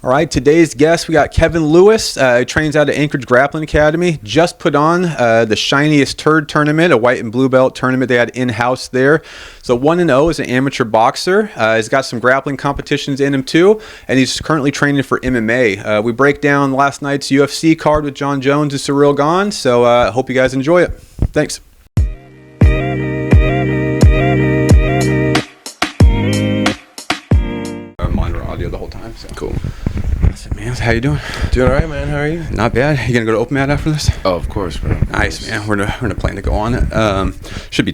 All right, today's guest, we got Kevin Lewis. He trains out at Anchorage Grappling Academy. Just put on the Shiniest Turd tournament, a white and blue belt tournament they had in-house there. So 1-0 as an amateur boxer. He's got some grappling competitions in him too, and he's currently training for MMA. We break down last night's UFC card with John Jones and Cyril Gahn, so I hope you guys enjoy it. Thanks. Monitor audio the whole time. So. Cool. That's it, man. How you doing? Doing all right, man. How are you? Not bad. You gonna go to open mat after this? Oh, of course, bro. Nice, man. We're gonna plan to go on it.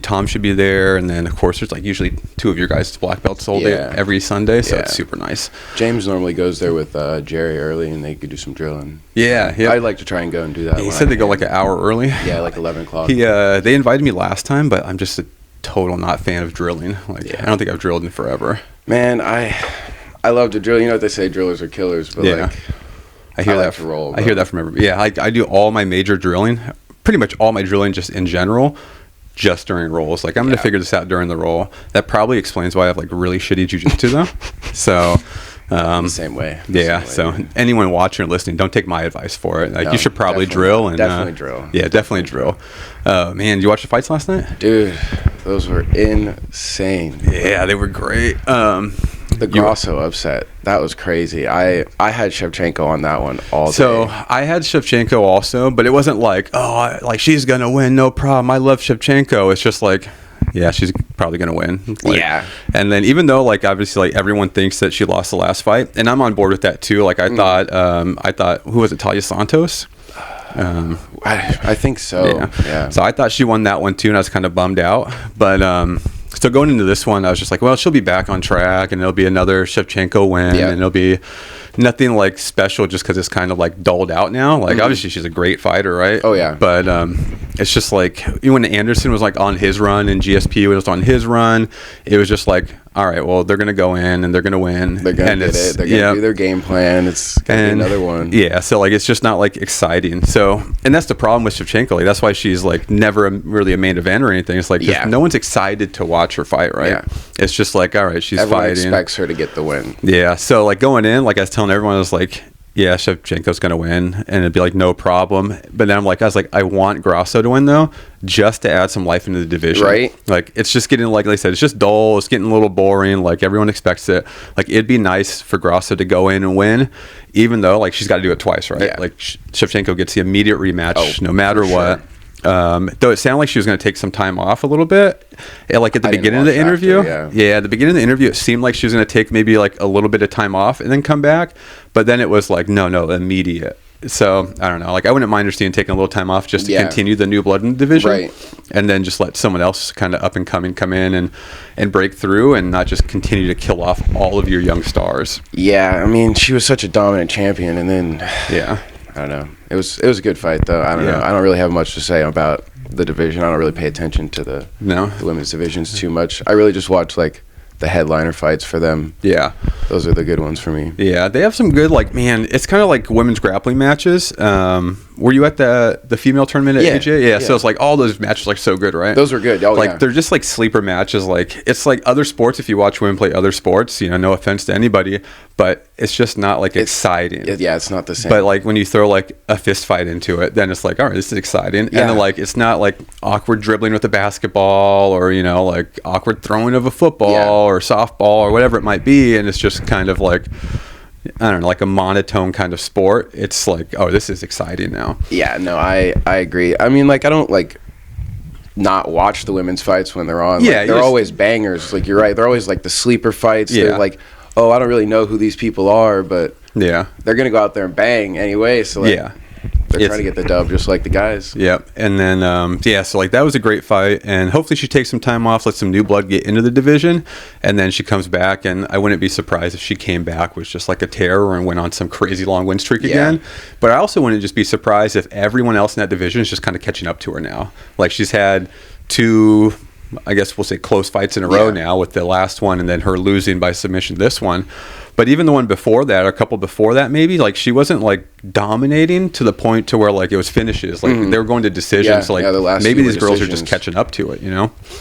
Tom should be there, and then of course there's like usually two of your guys' black belts all day every Sunday, so it's super nice. James normally goes there with Jerry early, and they could do some drilling. Yeah. I'd like to try and go and do that. He said they go like an hour early. Yeah, like 11 o'clock. They invited me last time, but I'm just a total not fan of drilling. I don't think I've drilled in forever. Man, I love to drill. You know what they say, drillers are killers, but I hear that from everybody. Yeah, I do all my major drilling, pretty much all my drilling just in general, just during rolls. Like I'm going to figure this out during the roll. That probably explains why I have like really shitty jiu-jitsu though. So the same way. So anyone watching or listening, don't take my advice for it. Like you should probably drill and definitely drill. Yeah, definitely drill. Man, did you watch the fights last night? Dude, those were insane. Yeah, they were great. The Grasso upset, that was crazy. I had Shevchenko on that one all day. So I had Shevchenko also, but it wasn't like, she's going to win, no problem. I love Shevchenko. It's just like, yeah, she's probably going to win. And then even though, obviously, everyone thinks that she lost the last fight, and I'm on board with that too. I thought, who was it, Talia Santos? I think so. Yeah. So I thought she won that one too, and I was kind of bummed out. But so going into this one, I was just like, well, she'll be back on track, and it'll be another Shevchenko win, and it'll be nothing special just because it's kind of dulled out now. Obviously she's a great fighter, right? Oh yeah. But it's just when Anderson was on his run and GSP was on his run, it was just all right, well, they're gonna go in and they're gonna win. They're gonna get it. They're gonna do their game plan. It's gonna be another one. Yeah, so it's just not exciting. So, and that's the problem with Shevchenko. That's why she's never really a main event or anything. It's no one's excited to watch her fight, right? Yeah. It's just all right, she's Everyone fighting. Expects her to get the win. Yeah. So going in, I was telling everyone, I was yeah, Shevchenko's going to win, and it'd be no problem. But then I was I want Grasso to win, though, just to add some life into the division. Right. It's just getting, like I said, it's just dull. It's getting a little boring. Everyone expects it. It'd be nice for Grasso to go in and win, even though, she's got to do it twice, right? Yeah. Shevchenko gets the immediate rematch no matter what. Though it sounded like she was going to take some time off a little bit at the beginning of the interview. At the beginning of the interview, it seemed like she was going to take maybe a little bit of time off and then come back, but then it was no, immediate. So I don't know, I wouldn't mind her taking a little time off just to continue the new blood in the division, right? And then just let someone else kind of up and coming come in and break through, and not just continue to kill off all of your young stars. Yeah, I mean, she was such a dominant champion, and then I don't know. It was a good fight, though. I don't know. I don't really have much to say about the division. I don't really pay attention to the women's divisions too much. I really just watch the headliner fights for them. Yeah, those are the good ones for me. Yeah, they have some good it's kind of like women's grappling matches. Were you at the female tournament at AJ? Yeah. So it's all those matches are so good, right? Those are good. They're just sleeper matches. It's like other sports. If you watch women play other sports, no offense to anybody, but it's just not exciting. It's not the same. But when you throw a fist fight into it, then it's all right, this is exciting. Yeah. And then it's not awkward dribbling with a basketball, or awkward throwing of a football or softball or whatever it might be, and it's just kind of I don't know, a monotone kind of sport. It's oh, this is exciting now. Yeah, no, I agree. I mean, I don't not watch the women's fights when they're on. They're always bangers. You're right. They're always the sleeper fights. Yeah. They're oh, I don't really know who these people are, but they're gonna go out there and bang anyway. So they're trying to get the dub just like the guys. Yep. And then so that was a great fight, and hopefully she takes some time off, let some new blood get into the division, and then she comes back, and I wouldn't be surprised if she came back with just a terror and went on some crazy long win streak again. But I also wouldn't just be surprised if everyone else in that division is just kind of catching up to her now. She's had two, I guess we'll say, close fights in a row now, with the last one and then her losing by submission this one. But even the one before that, or a couple before that, maybe she wasn't dominating to the point to where it was finishes. They were going to decisions. Maybe these girls are just catching up to it,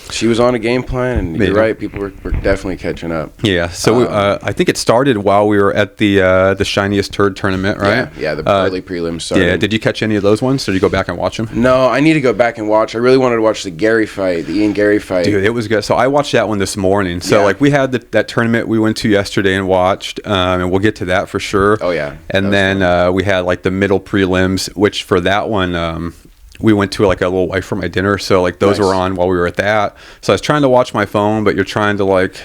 She was on a game plan, and you're right. People were definitely catching up. Yeah. So I think it started while we were at the Shiniest Turd tournament, right? Yeah. The early prelims started. Yeah. Did you catch any of those ones? Did you go back and watch them? No, I need to go back and watch. I really wanted to watch the Ian Gary fight. Dude, it was good. So I watched that one this morning. So like we had that tournament we went to yesterday and watched, and we'll get to that for sure. Oh yeah. And then we had like the middle prelims, which for that one. We went to like a little wife for my dinner, so like those were on while we were at that. So I was trying to watch my phone, but you're trying to like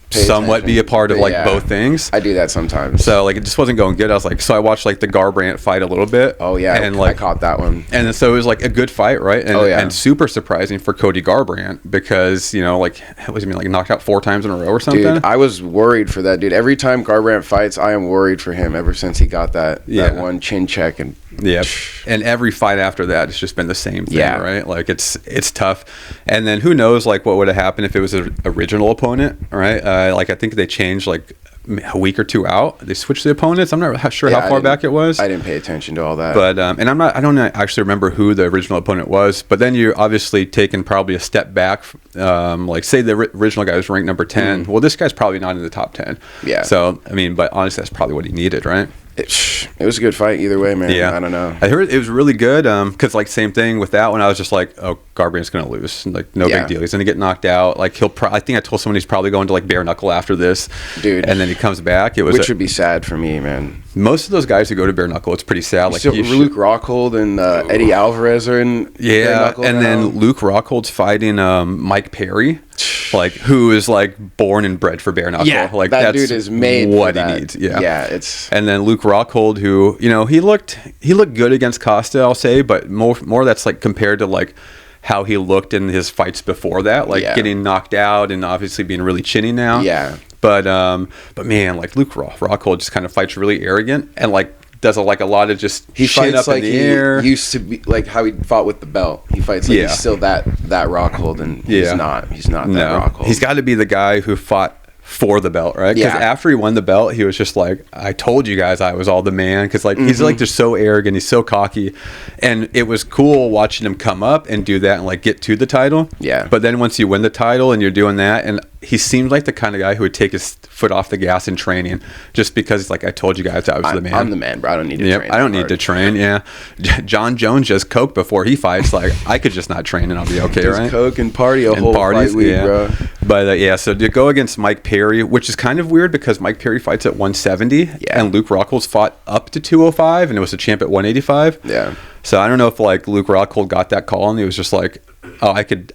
somewhat be a part of like both things. I do that sometimes. So like it just wasn't going good. I was like, so I watched like the Garbrandt fight a little bit. Oh yeah, and like I caught that one. And so it was like a good fight, right? And, and super surprising for Cody Garbrandt because like was he like knocked out 4 times in a row or something? Dude, I was worried for that dude. Every time Garbrandt fights, I am worried for him ever since he got that one chin check and. Yeah, and every fight after that, it's just been the same thing, right? Like it's tough. And then who knows, like what would have happened if it was an original opponent, right? Like I think they changed like a week or 2 out. They switched the opponents. I'm not sure how far back it was. I didn't pay attention to all that. But and I don't actually remember who the original opponent was. But then you're obviously taking probably a step back. Like say the original guy was ranked number 10. Well, this guy's probably not in the top 10. Yeah. So I mean, but honestly, that's probably what he needed, right? It was a good fight either way, man. Yeah. I don't know. I heard it was really good because, like, same thing with that one. I was just like, oh, Garbrandt's going to lose. Like, no big deal. He's going to get knocked out. Like, I think I told someone he's probably going to, like, bare knuckle after this. Dude. And then he comes back. Which would be sad for me, man. Most of those guys who go to bare knuckle, it's pretty sad. Like Luke Rockhold and Eddie Alvarez are in bare knuckle and now. Then Luke Rockhold's fighting Mike Perry. Like who is like born and bred for bare knuckle. Yeah, like that dude is made what for that. He needs. Yeah, it's. And then Luke Rockhold, who he looked good against Costa, I'll say, but more that's like compared to like how he looked in his fights before that, like getting knocked out and obviously being really chinny now. Yeah. But man, like Luke Rockhold just kind of fights really arrogant and like does a lot of just he chin fights up like in the he air. Used to be like how he fought with the belt. He fights like he's still that Rockhold, and he's not that Rockhold. He's got to be the guy who fought for the belt, right? Because after he won the belt, he was just like, I told you guys I was all the man. Because like he's like just so arrogant, he's so cocky, and it was cool watching him come up and do that and like get to the title. Yeah. But then once you win the title and you're doing that, and he seemed like the kind of guy who would take his foot off the gas in training just because he's like, I told you guys I was the man. I'm the man, bro. I don't need to train. I don't need to train. Yeah. John Jones just coke before he fights. Like I could just not train and I'll be okay, just right? Coke and party a whole fight week, bro. But so to go against Mike Perry, which is kind of weird because Mike Perry fights at 170 and Luke Rockhold's fought up to 205 and it was a champ at 185. Yeah. So I don't know if like Luke Rockhold got that call and he was just like, oh, I could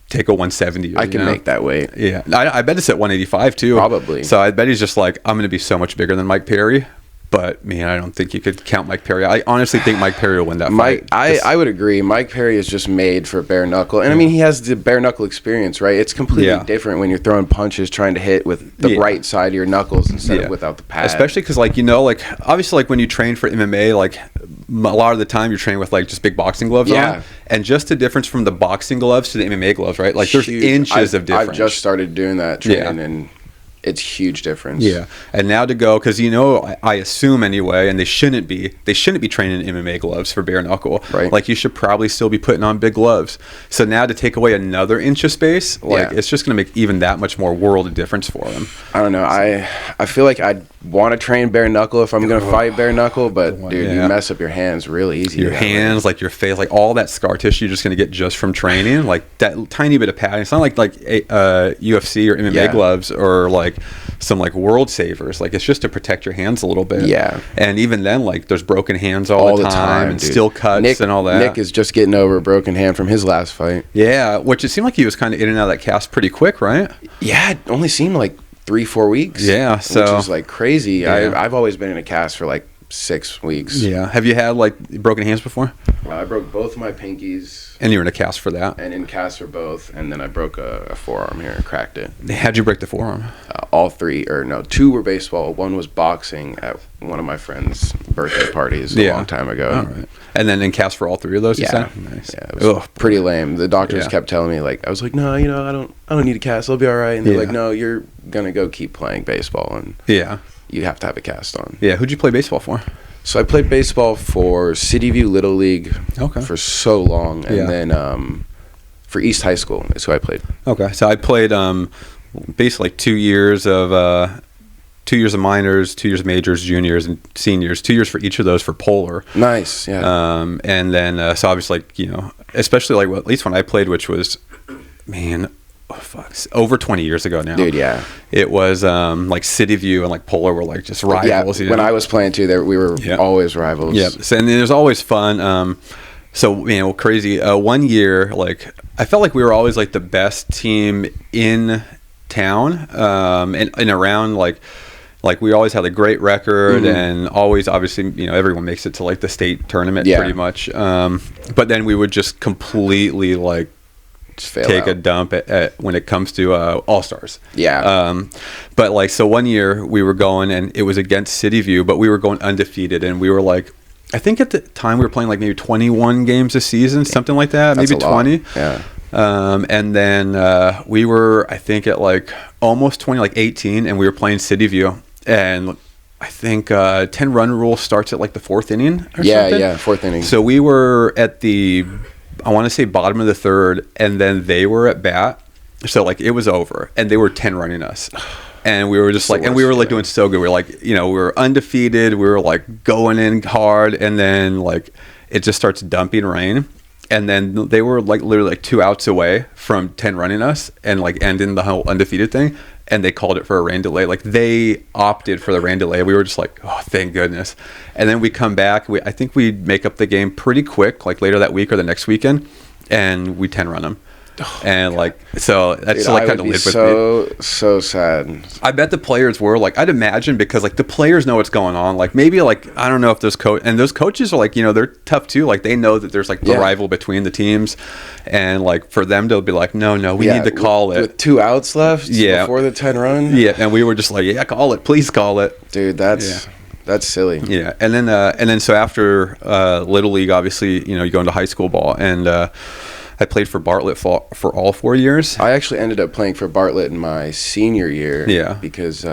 take a 170. I can make that weight. Yeah. I bet it's at 185 too. Probably. So I bet he's just like, I'm going to be so much bigger than Mike Perry. But, man, I don't think you could count Mike Perry. I honestly think Mike Perry will win that fight. I would agree. Mike Perry is just made for bare knuckle. And, I mean, he has the bare knuckle experience, right? It's completely different when you're throwing punches, trying to hit with the right side of your knuckles instead of without the pad. Especially because, like, obviously, like, when you train for MMA, like, a lot of the time you're training with, like, just big boxing gloves on. And just the difference from the boxing gloves to the MMA gloves, right? Like, there's inches of difference. I've just started doing that training, and it's huge difference. Yeah. And now to go, because I assume anyway, and they shouldn't be training in MMA gloves for bare knuckle. Right. Like you should probably still be putting on big gloves. So now to take away another inch of space, like it's just going to make even that much more world of difference for them. I don't know. I feel like I'd want to train bare knuckle if I'm going to fight bare knuckle, but dude, you mess up your hands really easy. Your hands, like your face, like all that scar tissue you're just going to get just from training. Like that tiny bit of padding. It's not like UFC or MMA gloves or like some like world savers. Like it's just to protect your hands a little bit. Yeah. And even then, like there's broken hands all the time and dude. still cuts and all that. Nick is just getting over a broken hand from his last fight. Yeah, which it seemed like he was kind of in and out of that cast pretty quick, right? Yeah, it only seemed like 3-4 weeks. Yeah, so which is like crazy. Yeah. I've always been in a cast for like 6 weeks. Yeah. Have you had like broken hands before? I broke both my pinkies. And you were in a cast for that? And in cast for both. And then I broke a forearm here and cracked it. How'd you break the forearm? All 2 were baseball. 1 was boxing at one of my friend's birthday parties a long time ago. All right. And then in cast for all 3 of those, you said? Nice. Yeah, it was pretty lame. The doctors kept telling me, like, I was like, no, I don't need a cast. I'll be all right. And they're like, no, you're going to go keep playing baseball. And you have to have a cast on. Yeah. Who'd you play baseball for? So I played baseball for City View Little League for so long, and then for East High School is who I played. Okay, so I played basically 2 years of 2 years of minors, 2 years of majors, juniors, and seniors. 2 years for each of those for polar. Nice, yeah. And then so obviously, like, you know, especially like at least when I played, which was, man, over 20 years ago now. Dude, yeah. It was like City View and like Polar were like just rivals. Yeah, when I was playing too, we were always rivals. Yeah, so, and there's always fun. So, you know, crazy. 1 year, like, I felt like we were always like the best team in town, and around like we always had a great record, and always, obviously, you know, everyone makes it to like the state tournament pretty much. But then we would just completely like take a dump at when it comes to all-stars. But like, so 1 year we were going, and it was against City View, but we were going undefeated, and we were like, I think at the time we were playing like maybe 21 games a season, something like that. That's maybe 20. Yeah. And then we were, I think, at like almost 20, like 18, and we were playing City View, and I think 10-run rule starts at like the fourth inning or something. Yeah, fourth inning. So we were at the, I want to say, bottom of the third, and then they were at bat. So like it was over, and they were 10 running us. And we were just like, and we were like doing so good. We were like, you know, we were undefeated. We were like going in hard, and then like it just starts dumping rain. And then they were like literally like 2 outs away from 10 running us and like ending the whole undefeated thing. And they called it for a rain delay. Like they opted for the rain delay. We were just like, oh, thank goodness. And then we come back. I think we make up the game pretty quick, like later that week or the next weekend, and we 10 run them. Oh, and God. Like, so that's Dude, like kind of lived with me. So sad. I bet the players were like, I'd imagine, because like the players know what's going on. Like maybe like, I don't know if those those coaches are like, you know, they're tough too. Like they know that there's like the rival between the teams, and like for them to be like, no, we need to call it with 2 outs left. Before the 10 run. Yeah, and we were just like, yeah, call it, please call it. Dude, that's silly. Yeah, and then so after Little League, obviously, you know, you go into high school ball, and I played for Bartlett for all 4 years. I actually ended up playing for Bartlett in my senior year. Yeah, because me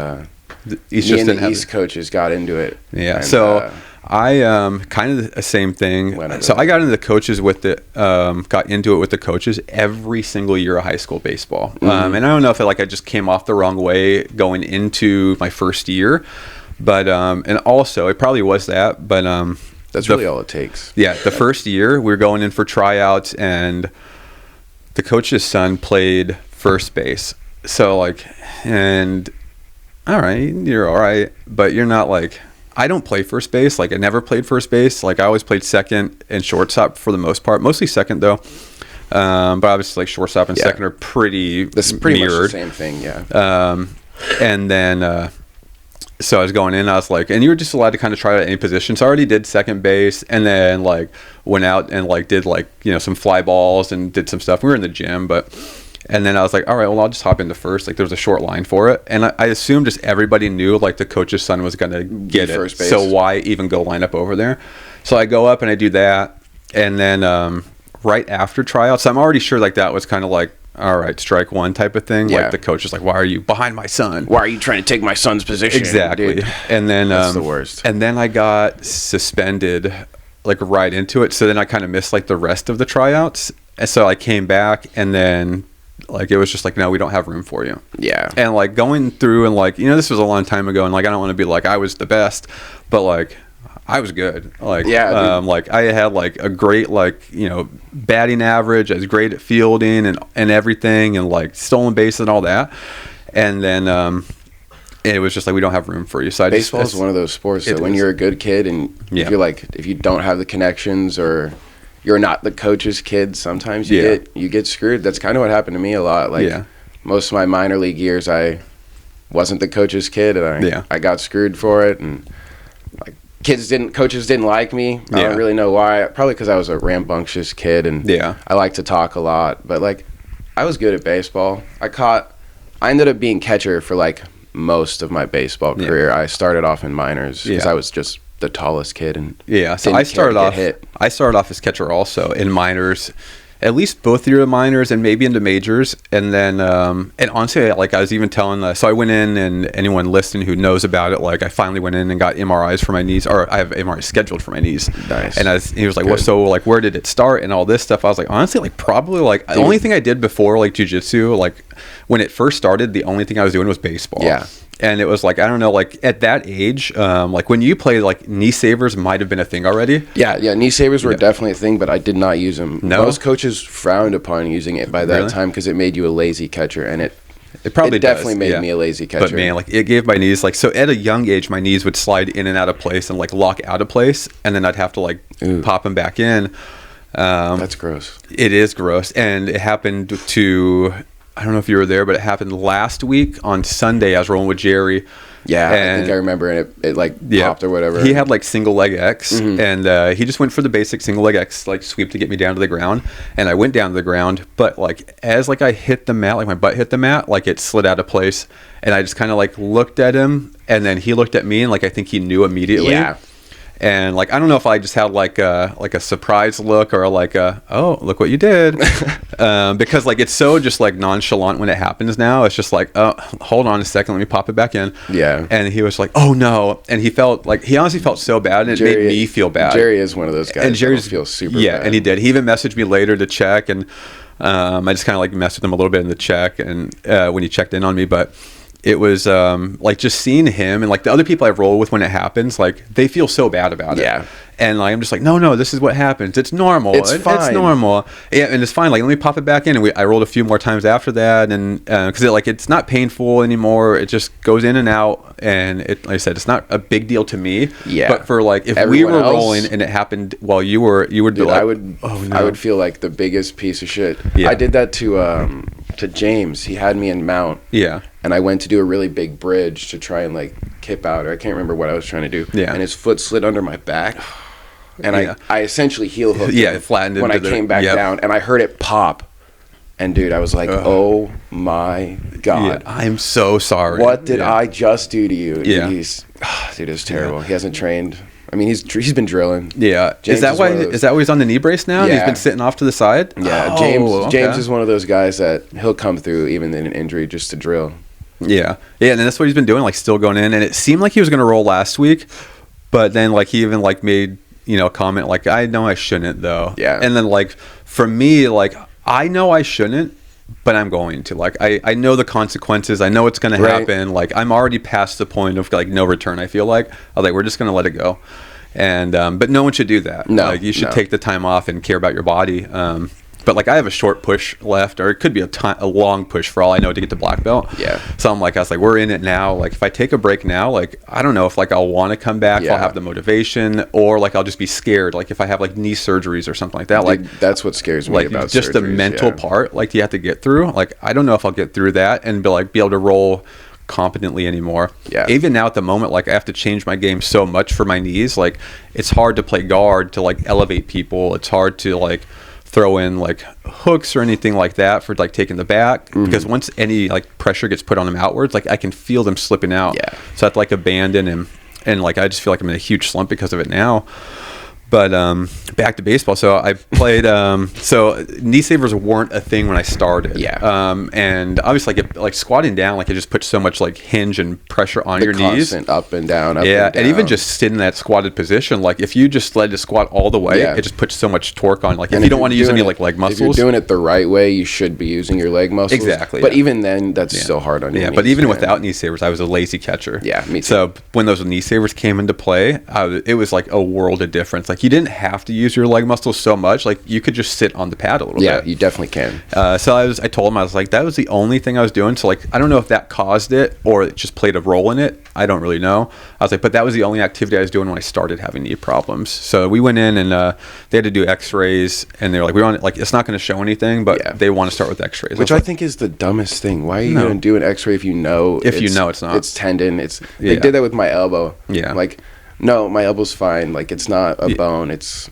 and the East coaches got into it. Yeah, and, so I kind of the same thing. So I got into the coaches with got into it with the coaches every single year of high school baseball. And I don't know if I just came off the wrong way going into my first year, but and also it probably was that, but that's really all it takes. Yeah, the first year we were going in for tryouts, and the coach's son played first base. So like, and all right, you're all right, but you're not like, I don't play first base. Like I never played first base. Like I always played second and shortstop for the most part, mostly second though. But obviously like shortstop and second are pretty mirrored. Much the same thing, yeah. And then so I was going in, I was like, and you were just allowed to kind of try out any position. So I already did second base, and then like went out and like did like, you know, some fly balls and did some stuff. We were in the gym, and then I was like, all right, well, I'll just hop into first. Like there was a short line for it, and I assumed just everybody knew like the coach's son was gonna get it, first base. So why even go line up over there? So I go up and I do that, and then right after tryouts, I'm already sure like that was kind of like, all right, strike one type of thing. Like the coach is like, why are you behind my son? Why are you trying to take my son's position? Exactly. Dude. And then that's the worst. And then I got suspended like right into it. So then I kind of missed like the rest of the tryouts. And so I came back, and then like it was just like, no, we don't have room for you. Yeah. And like going through, and like, you know, this was a long time ago, and like I don't want to be like I was the best, but like I was good. Like, like I had like a great, like, you know, batting average. I was great at fielding and everything, and like stolen base and all that. And then it was just like, we don't have room for you. So baseball is one of those sports that when you're a good kid, and if you don't have the connections, or you're not the coach's kid, sometimes you get screwed. That's kind of what happened to me a lot. Like most of my minor league years, I wasn't the coach's kid, and I got screwed for it. And like coaches didn't like me. I don't really know why. Probably because I was a rambunctious kid, and I like to talk a lot. But like, I was good at baseball. I ended up being catcher for like most of my baseball career. I started off in minors because I was just the tallest kid, and so I started off as catcher also in minors. at least both your minors and maybe into majors. And then, and honestly, like I was even telling, so I went in, and anyone listening who knows about it, like I finally went in and got MRIs for my knees, or I have MRIs scheduled for my knees. Nice. And he was like, well, so like, where did it start and all this stuff? I was like, honestly, like probably like the only thing I did before like jiu-jitsu, like when it first started, the only thing I was doing was baseball. Yeah. And it was like, I don't know, like at that age, like when you played, like knee savers might have been a thing already. Yeah, knee savers were definitely a thing, but I did not use them. No? Most coaches frowned upon using it by that time because it made you a lazy catcher, and it probably definitely made me a lazy catcher. But man, like it gave my knees, like, so at a young age, my knees would slide in and out of place and like lock out of place, and then I'd have to like pop them back in. That's gross. It is gross. And it happened to, I don't know if you were there, but it happened last week on Sunday. I was rolling with Jerry. Yeah, I think I remember, and it like popped or whatever. He had like single leg X, and he just went for the basic single leg X like sweep to get me down to the ground, and I went down to the ground, but like as like I hit the mat, like my butt hit the mat, like it slid out of place, and I just kind of like looked at him, and then he looked at me, and like I think he knew immediately. Yeah. And like I don't know if I just had like a surprise look, or like oh, look what you did, because like it's so just like nonchalant when it happens now. It's just like, oh, hold on a second, let me pop it back in. Yeah. And he was like, oh no, and he honestly felt so bad, and it made me feel bad. Jerry is one of those guys. And Jerry feels super bad. And he did. He even messaged me later to check, and I just kind of like messed with him a little bit in the check, and when he checked in on me, but. It was like just seeing him and like the other people I've rolled with when it happens, like they feel so bad about it. Yeah. And like I'm just like, no, this is what happens. It's normal. It's fine. It's normal. Yeah, and it's fine. Like let me pop it back in. And I rolled a few more times after that, and because it's not painful anymore. It just goes in and out, and like I said, it's not a big deal to me. Yeah. But for like if we were rolling and it happened while you were dude, like, I would feel like the biggest piece of shit. Yeah. I did that to James. He had me in mount. Yeah. And I went to do a really big bridge to try and like kip out, or I can't remember what I was trying to do. Yeah. And his foot slid under my back. And I essentially heel hooked him. It flattened when I came back down, and I heard it pop. And dude, I was like, oh my God. Yeah, I'm so sorry. What did I just do to you? Yeah. Dude, it was terrible. He hasn't trained. I mean, he's been drilling. Yeah. Is that why he's on the knee brace now? Yeah. He's been sitting off to the side? Yeah. James is one of those guys that he'll come through even in an injury just to drill. Yeah. Yeah, and that's what he's been doing, like still going in. And it seemed like he was going to roll last week, but then like he even like made, a comment like, I know I shouldn't though. Yeah. And then like for me, like I know I shouldn't, but I'm going to. Like I know the consequences. I know it's going to happen. Like I'm already past the point of like no return. I feel like I was like, we're just going to let it go. And but no one should do that. No, like you should take the time off and care about your body. But like I have a short push left, or it could be a long push for all I know to get to black belt. Yeah. So I was like, we're in it now. Like if I take a break now, like I don't know if like I'll want to come back, if I'll have the motivation, or like I'll just be scared. Like if I have like knee surgeries or something like that. Like that's what scares me about just surgeries, the mental part. Like you have to get through. Like I don't know if I'll get through that and be able to roll competently anymore. Yeah. Even now at the moment, like I have to change my game so much for my knees. Like it's hard to play guard to like elevate people. It's hard to like throw in like hooks or anything like that for like taking the back, because once any like pressure gets put on them outwards, like I can feel them slipping out. Yeah. So I have to like abandon and like I just feel like I'm in a huge slump because of it now. But back to baseball. So I played. So knee savers weren't a thing when I started. Yeah. And obviously, like squatting down, like it just puts so much like hinge and pressure on your knees. Up and down. And even just sitting in that squatted position, like if you just let it squat all the way, it just puts so much torque on. Like if you don't want to use any like leg muscles, if you're doing it the right way, you should be using your leg muscles. Exactly. But even then, that's still hard on your knees. But even without knee savers, I was a lazy catcher. Yeah, me too. So when those knee savers came into play, it was like a world of difference. Like you didn't have to use your leg muscles so much. Like you could just sit on the pad a little bit. Yeah, you definitely can. So I told him, I was like, that was the only thing I was doing. So like, I don't know if that caused it or it just played a role in it. I don't really know. I was like, but that was the only activity I was doing when I started having knee problems. So we went in and they had to do x-rays, and they were like, we want like, it's not going to show anything, but they want to start with x-rays. Which I think is the dumbest thing. Why are you going to do an x-ray if you know it's not? It's tendon. They did that with my elbow. Yeah. Like, no, my elbow's fine. Like it's not a bone. It's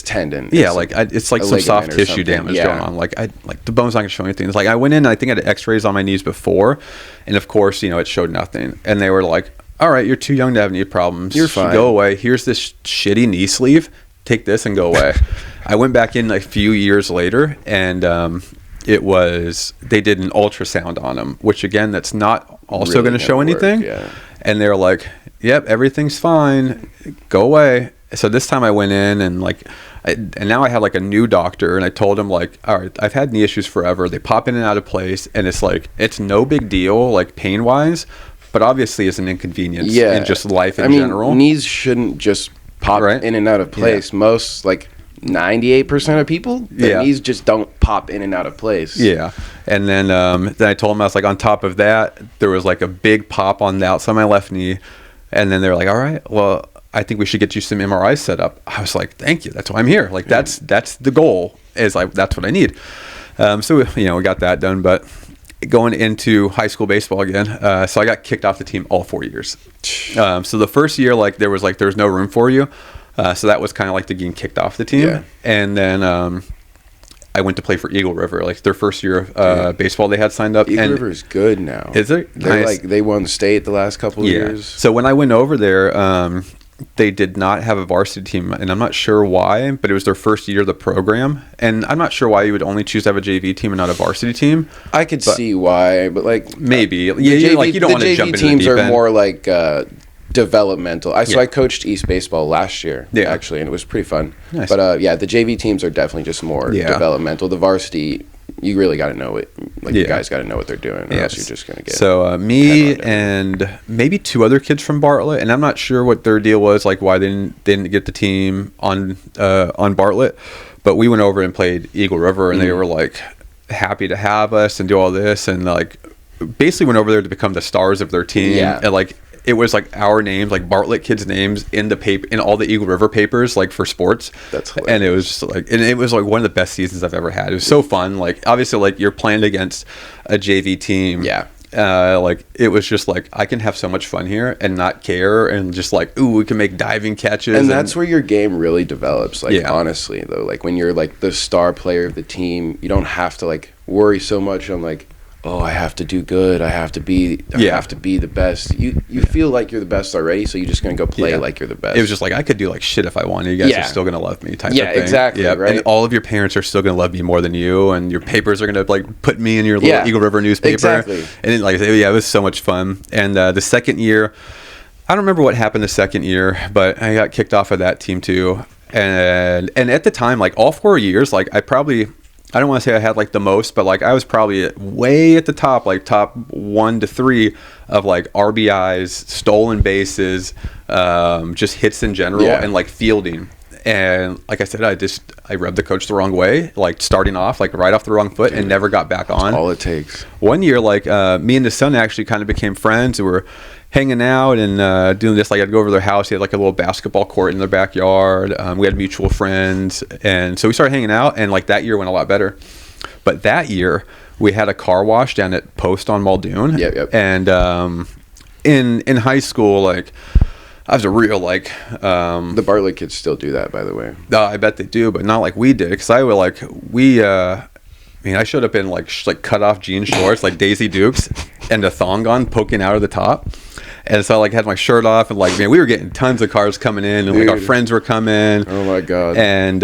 tendon. Yeah, it's like some soft tissue damage going on. Like the bone's not gonna show anything. It's like I went in and I think I had x-rays on my knees before, and of course, it showed nothing. And they were like, all right, you're too young to have knee problems. You're fine. Go away. Here's this shitty knee sleeve. take this and go away. I went back in a few years later, and they did an ultrasound on him, which again, that's not also Really going to show anything. Yeah. And they're like, yep, everything's fine, go away. So this time I went in and and now I have like a new doctor, and I told him like, all right, I've had knee issues forever. They pop in and out of place, and it's like, it's no big deal, like pain wise, but obviously it's an inconvenience in just life in general. Knees shouldn't just pop in and out of place. Most, like 98% of people, their knees just don't pop in and out of place. Yeah. And then I told him, I was like, on top of that, there was like a big pop on the outside of my left knee. And then they're like, all right, well, I think we should get you some MRIs set up. I was like, thank you. That's why I'm here. Like, that's the goal, is like, that's what I need. So, we got that done. But going into high school baseball again, so I got kicked off the team all 4 years. So the first year, there was no room for you. So that was kind of like the getting kicked off the team. Yeah. And then I went to play for Eagle River, like their first year of baseball they had signed up. Eagle River is good now. Is it? They're nice. They won the state the last couple of years. So when I went over there, they did not have a varsity team, and I'm not sure why, but it was their first year of the program. And I'm not sure why you would only choose to have a JV team and not a varsity team. I could see why, but maybe. You don't want to jump into the deep end. The JV teams are more like developmental. So I coached East Baseball last year, actually, and it was pretty fun. Nice. But the JV teams are definitely just more developmental. The varsity, you really got to know it. You guys got to know what they're doing, or else you're just going to get. So me and maybe 2 other kids from Bartlett, and I'm not sure what their deal was, like why they didn't get the team on Bartlett, but we went over and played Eagle River, and they were like happy to have us and do all this, and like basically went over there to become the stars of their team, and it was like our names, like Bartlett kids' names in the paper, in all the Eagle River papers, like for sports. That's hilarious. And it was just it was like one of the best seasons I've ever had. It was so fun. Like obviously, like you're playing against a JV team. Yeah. It was just like, I can have so much fun here and not care, and just like, ooh, we can make diving catches. And that's where your game really develops. Honestly though, like when you're like the star player of the team, you don't have to like worry so much on like, oh, I have to do good. I have to be the best. You feel like you're the best already, so you're just gonna go play like you're the best. It was just like, I could do like shit if I wanted. You guys are still gonna love me, type of thing. Exactly. Yeah, right. And all of your parents are still gonna love me more than you, and your papers are gonna like put me in your little Eagle River newspaper. Exactly. And it was so much fun. And the second year, I don't remember what happened the second year, but I got kicked off of that team too. And at the time, like all 4 years, like I don't want to say I had like the most, but like I was probably way at the top, like top 1 to 3 of like RBIs, stolen bases, just hits in general, and like fielding. And like I said, I rubbed the coach the wrong way, like starting off like right off the wrong foot, and never got back on. That's all it takes. One year, like me and his son actually kind of became friends. We were hanging out and doing this. Like I'd go over to their house. He had like a little basketball court in their backyard. We had mutual friends, and so we started hanging out. And like that year went a lot better. But that year we had a car wash down at Post on Muldoon. Yep. And in high school, like I was a real like the Bartlett kids still do that, by the way. I bet they do, but not like we did. Because I would I showed up in like cut off jean shorts, like Daisy Dukes, and a thong on poking out of the top. And so I like had my shirt off, and like, man, we were getting tons of cars coming in, and like our friends were coming. Oh my God. And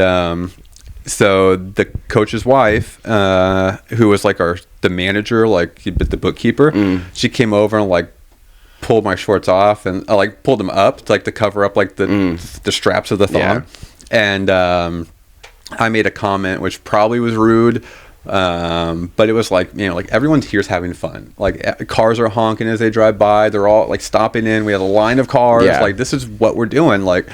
so the coach's wife, who was like the manager, like the bookkeeper, she came over and like pulled my shorts off, and I like pulled them up to like to cover up like the straps of the thong. And I made a comment which probably was rude. But it was like, like everyone's here's having fun. Like cars are honking as they drive by. They're all like stopping in. We had a line of cars. Like this is what we're doing. Like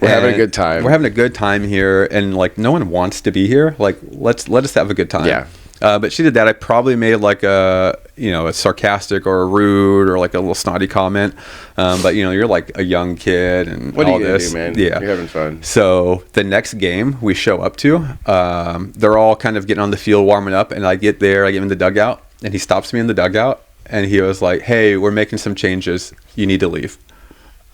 we're having a good time. We're having a good time here, and like no one wants to be here. Like let us have a good time. Yeah. But she did that. I probably made like a sarcastic or a rude or like a little snotty comment. But you're like a young kid and what all are you this. Gonna do, man? Yeah. You're having fun. So the next game we show up to, they're all kind of getting on the field warming up, and I get there, I get in the dugout, and he stops me in the dugout, and he was like, "Hey, we're making some changes. You need to leave."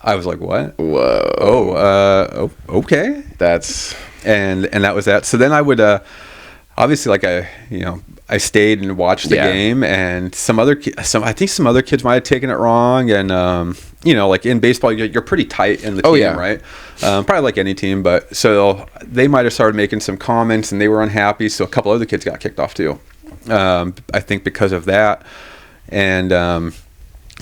I was like, "What?" Whoa. Oh, okay. That's and that was that. So then I would obviously, like I stayed and watched the game, and I think some other kids might have taken it wrong, and like in baseball, you're pretty tight in the team, right? Probably like any team, but so they might have started making some comments, and they were unhappy, so a couple other kids got kicked off too. I think because of that, and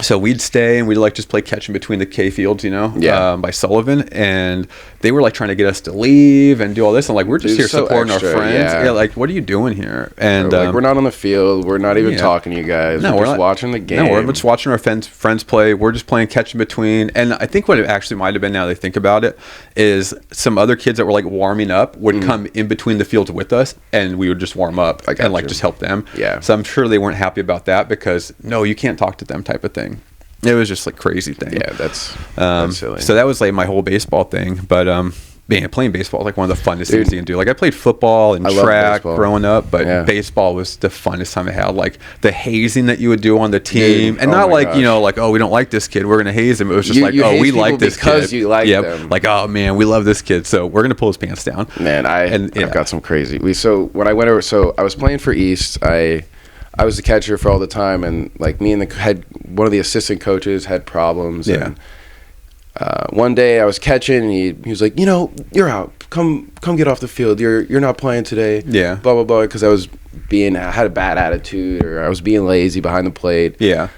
so we'd stay and we'd like just play catch in between the K fields, by Sullivan, and they were like trying to get us to leave and do all this. And like, we're just here supporting our friends. Yeah, like, what are you doing here? And like, we're not on the field. We're not even talking to you guys. No, we're just watching the game. No, we're just watching our friends play. We're just playing catch in between. And I think what it actually might have been, now that I think about it, is some other kids that were like warming up would come in between the fields with us, and we would just warm up and like just help them. Yeah. So I'm sure they weren't happy about that, because no, you can't talk to them type of thing. It was just like crazy thing. Yeah, that's silly. So that was like my whole baseball thing. But playing baseball is like one of the funnest things you can do. Like I played football and track growing up, but baseball was the funnest time I had. Like the hazing that you would do on the team, and not like like, oh, we don't like this kid, we're gonna haze him. It was just oh, we like this kid because you like them. Like, oh man, we love this kid, so we're gonna pull his pants down. Man, I've got some crazy. When I went over, so I was playing for East. I was the catcher for all the time, and like me and one of the assistant coaches had problems. Yeah. And one day I was catching, and he was like, you're out. Come get off the field. You're not playing today. Yeah. Blah blah blah. Because I had a bad attitude, or I was being lazy behind the plate. Yeah.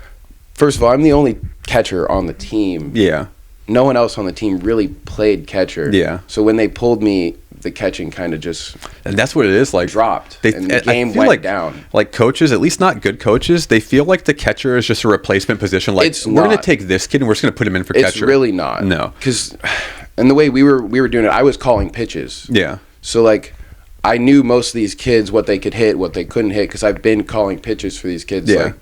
First of all, I'm the only catcher on the team. Yeah. No one else on the team really played catcher. Yeah. So when they pulled me, the catching kind of just, and that's what it is, like dropped, and the game went down. Like coaches, at least not good coaches, they feel like the catcher is just a replacement position. Like, we're going to take this kid and we're just going to put him in for catcher. It's really not. No, because, and the way we were doing it, I was calling pitches. Yeah. So like, I knew most of these kids, what they could hit, what they couldn't hit, because I've been calling pitches for these kids like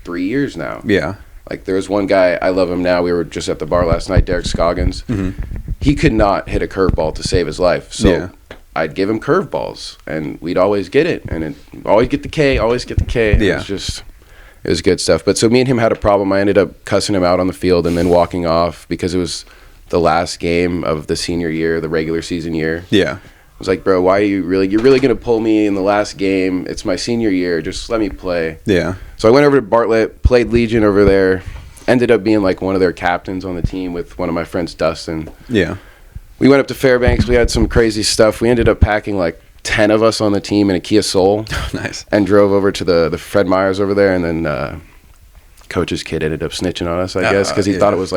3 years now. Yeah. Like there was one guy, I love him now. We were just at the bar last night, Derek Scoggins. Mm-hmm. He could not hit a curveball to save his life. So I'd give him curveballs, and we'd always get it, and always get the K. Yeah. It was good stuff. But so me and him had a problem. I ended up cussing him out on the field and then walking off, because it was the last game of the senior year, the regular season year. Yeah. I was like, bro, why are you're really going to pull me in the last game? It's my senior year. Just let me play. Yeah. So I went over to Bartlett, played Legion over there, ended up being like one of their captains on the team with one of my friends, Dustin. Yeah. We went up to Fairbanks. We had some crazy stuff. We ended up packing like 10 of us on the team in a Kia Soul. Nice. And drove over to the Fred Meyers over there, and then coach's kid ended up snitching on us, I guess, because he thought it was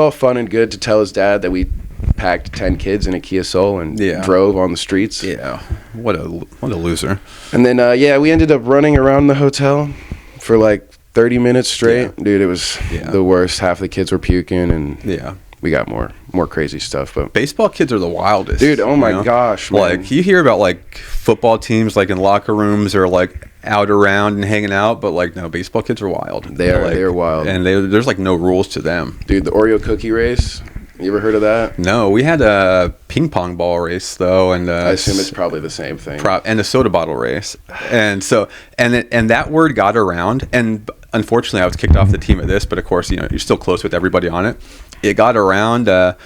all fun and good to tell his dad that we packed 10 kids in a Kia Soul and drove on the streets. Yeah. What a loser. And then we ended up running around the hotel for like 30 minutes straight. Yeah. Dude, it was the worst. Half the kids were puking, and we got more crazy stuff. But baseball kids are the wildest. Dude, oh my gosh, man. Like, you hear about like football teams like in locker rooms or like out around and hanging out, but like, no, baseball kids are wild. They're wild. And there's like no rules to them. Dude, the Oreo cookie race, you ever heard of that? No, we had a ping pong ball race though, and I assume it's probably the same thing. And a soda bottle race, and so and that word got around, and unfortunately I was kicked off the team at this, but of course you're still close with everybody on it. It got around. Our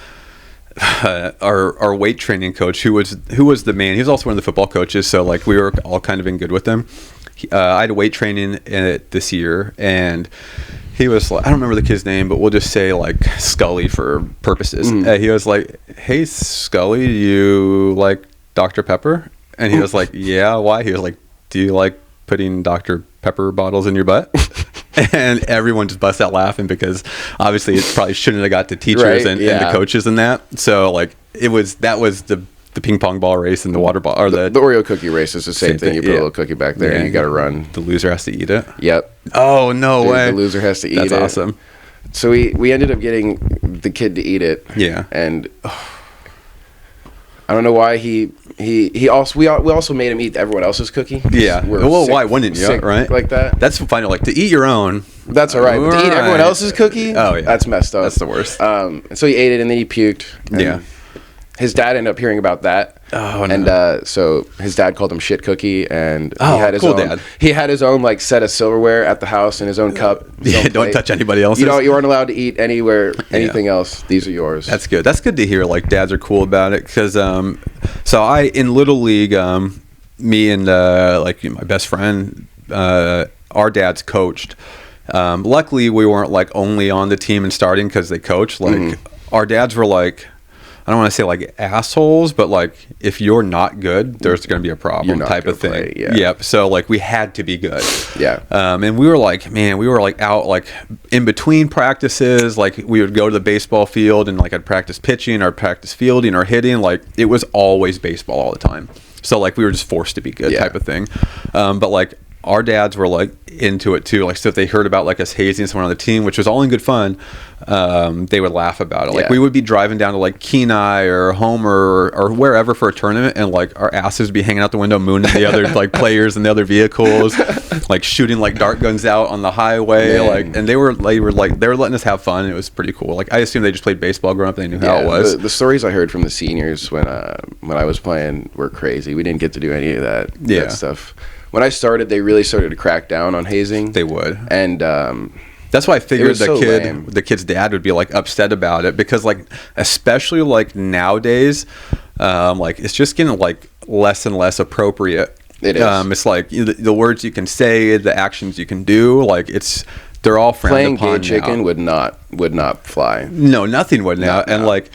weight training coach, who was the man, he was also one of the football coaches, so like we were all kind of in good with him. I had weight training in it this year, and he was like, I don't remember the kid's name, but we'll just say like Scully for purposes. He was like, "Hey Scully, do you like Dr. Pepper?" And he was like, "Yeah, why?" He was like, "Do you like putting Dr. Pepper bottles in your butt?" And everyone just busts out laughing, because obviously it probably shouldn't have got to teachers and the coaches and that. So like that was the ping pong ball race and the water ball, or the Oreo cookie race is the same thing. You put a little cookie back there and you got to run. The loser has to eat it. Yep. Oh, no way. The loser has to eat it. That's awesome. So we ended up getting the kid to eat it. Yeah. And I don't know why we also made him eat everyone else's cookie. Yeah. Well, why wouldn't you? Right. Like that. That's fine. Like, to eat your own. That's all right. But to eat everyone else's cookie. Oh yeah. That's messed up. That's the worst. And so he ate it, and then he puked. Yeah. His dad ended up hearing about that. Oh, no. And so his dad called him shit cookie, and he had his own. Dad. He had his own like set of silverware at the house and his own cup. Don't touch anybody else's. You aren't allowed to eat anything else. These are yours. That's good. That's good to hear. Like, dads are cool about it, because so in Little League, me and like my best friend, our dads coached. Luckily, we weren't like only on the team and starting because they coached. Like our dads were like, I don't want to say like assholes, but like if you're not good, there's going to be a problem type of thing. Play, yeah. Yep. So like we had to be good. Yeah. And we were like, man, we were like out like in between practices. Like we would go to the baseball field and like I'd practice pitching or practice fielding or hitting. Like it was always baseball all the time. So like we were just forced to be good type of thing. But like our dads were like into it too. Like, so if they heard about like us hazing someone on the team, which was all in good fun, they would laugh about it. Like we would be driving down to like Kenai or Homer or wherever for a tournament, and like our asses would be hanging out the window, mooning the other like players and the other vehicles, like shooting like dart guns out on the highway. Man. Like, and they were letting us have fun. It was pretty cool. Like I assumed they just played baseball growing up. They knew how it was. The stories I heard from the seniors when I was playing were crazy. We didn't get to do any of that stuff. When I started, they really started to crack down on hazing. They would. And that's why I figured the kid's dad would be like upset about it, because like especially like nowadays, like it's just getting like less and less appropriate. It is. It's like the words you can say, the actions you can do, like they're all frowned upon. Playing gay chicken would not fly. No, nothing would now. And like,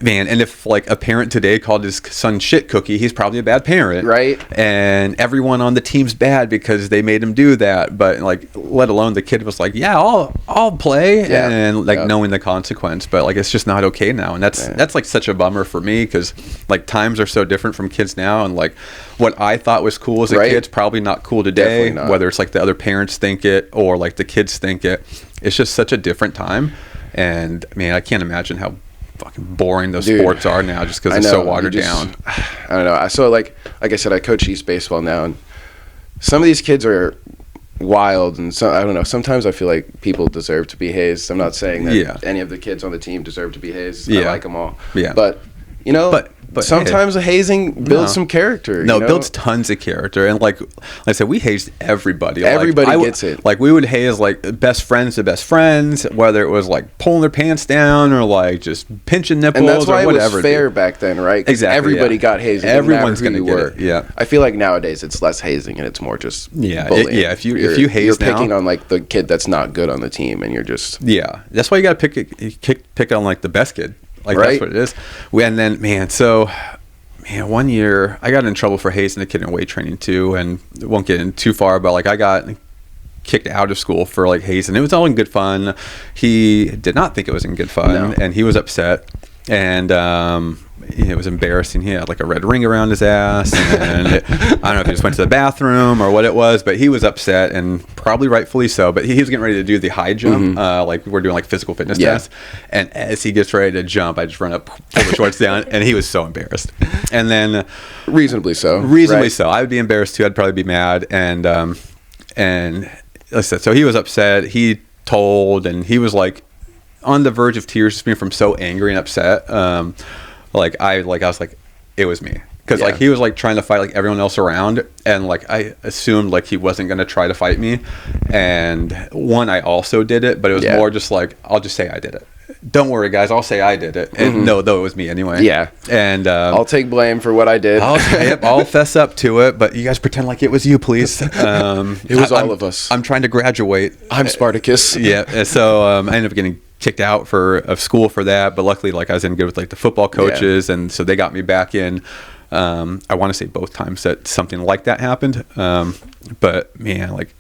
man, and if like a parent today called his son shit cookie, he's probably a bad parent, right? And everyone on the team's bad because they made him do that. But like, let alone the kid was like, yeah, I'll play, and like knowing the consequence. But like, it's just not okay now, and that's like such a bummer for me, because like times are so different from kids now, and like what I thought was cool as a kid's probably not cool today. Not. Whether it's like the other parents think it or like the kids think it, it's just such a different time. And man, I can't imagine how fucking boring those sports are now, just because it's so watered down. I don't know. So like I said, I coach East baseball now, and some of these kids are wild, and so I don't know. Sometimes I feel like people deserve to be hazed. I'm not saying that any of the kids on the team deserve to be hazed. I like them all. Yeah. But you know, but sometimes a hazing builds some character. No, it builds tons of character. And like I said, we hazed everybody. Everybody gets it. Like we would haze like best friends to best friends, whether it was like pulling their pants down or like just pinching nipples, and that's why or whatever. It was fair back then, right? Exactly. Everybody got hazed. Everyone's going to get it. Yeah. I feel like nowadays it's less hazing and it's more just bullying. If you haze, you're picking on like the kid that's not good on the team, and you're just That's why you got to pick on like the best kid. Like that's what it is. And then one year I got in trouble for hazing a kid in weight training too, and won't get in too far, but like I got kicked out of school for like hazing. It was all in good fun. He did not think it was in good fun, and he was upset, and it was embarrassing. He had like a red ring around his ass, and I don't know if he just went to the bathroom or what it was, but he was upset, and probably rightfully so. But he was getting ready to do the high jump, like we're doing like physical fitness tests, and as he gets ready to jump, I just run up, pull the shorts down, and he was so embarrassed. And then reasonably so, I would be embarrassed too. I'd probably be mad, and like I said, so he was upset. He told, and he was like on the verge of tears, just being from so angry and upset. I was like, it was me, because like he was like trying to fight like everyone else around, and like I assumed like he wasn't going to try to fight me, and I also did it, but it was more just like, I'll just say I did it. Don't worry, guys, I'll say I did it. And though it was me anyway. Yeah. And I'll take blame for what I did. I'll fess up to it, but you guys pretend like it was you, please. It was all of us. I'm trying to graduate. I'm Spartacus. Yeah. So I ended up getting kicked out of school for that, but luckily like I was in good with like the football coaches, and so they got me back in. I want to say both times that something like that happened, but man, like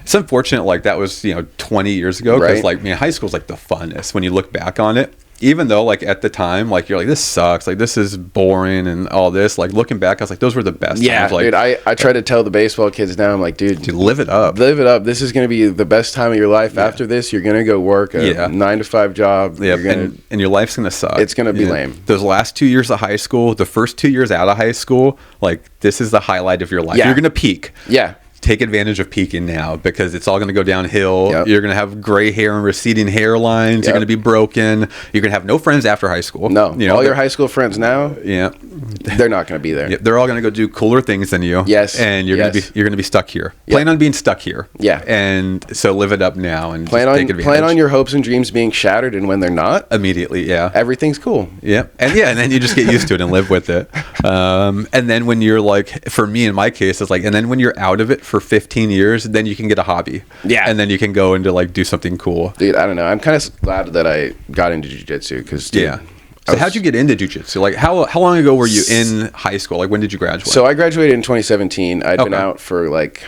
it's unfortunate. Like that was 20 years ago, because like high school's like the funnest when you look back on it. Even though like at the time, like you're like, this sucks, like this is boring and all this, like looking back, I was like, those were the best times. Like, dude, I try to tell the baseball kids now, I'm like, dude, live it up. This is going to be the best time of your life. After this, you're going to go work a 9-to-5 job. Yeah, and your life's going to suck. It's going to be lame. Those last 2 years of high school, the first 2 years out of high school, like this is the highlight of your life. You're going to peak. Yeah. Take advantage of peaking now, because it's all going to go downhill. You're going to have gray hair and receding hairlines. You're going to be broken. You're going to have no friends after high school. No, all your high school friends now, they're not going to be there. They're all going to go do cooler things than you. Yes, and you're going to be stuck here. Plan on being stuck here. Yeah, and so live it up now and plan on your hopes and dreams being shattered, and when they're not, immediately, everything's cool. And then you just get used to it and live with it. And then when you're like, for me in my case, it's like, and then when you're out of it for 15 years, then you can get a hobby. Yeah. And then you can go into like do something cool. Dude, I don't know. I'm kind of glad that I got into jiu-jitsu because, So how'd you get into jiu-jitsu? Like how long ago were you in high school? Like when did you graduate? So I graduated in 2017. I'd been out for like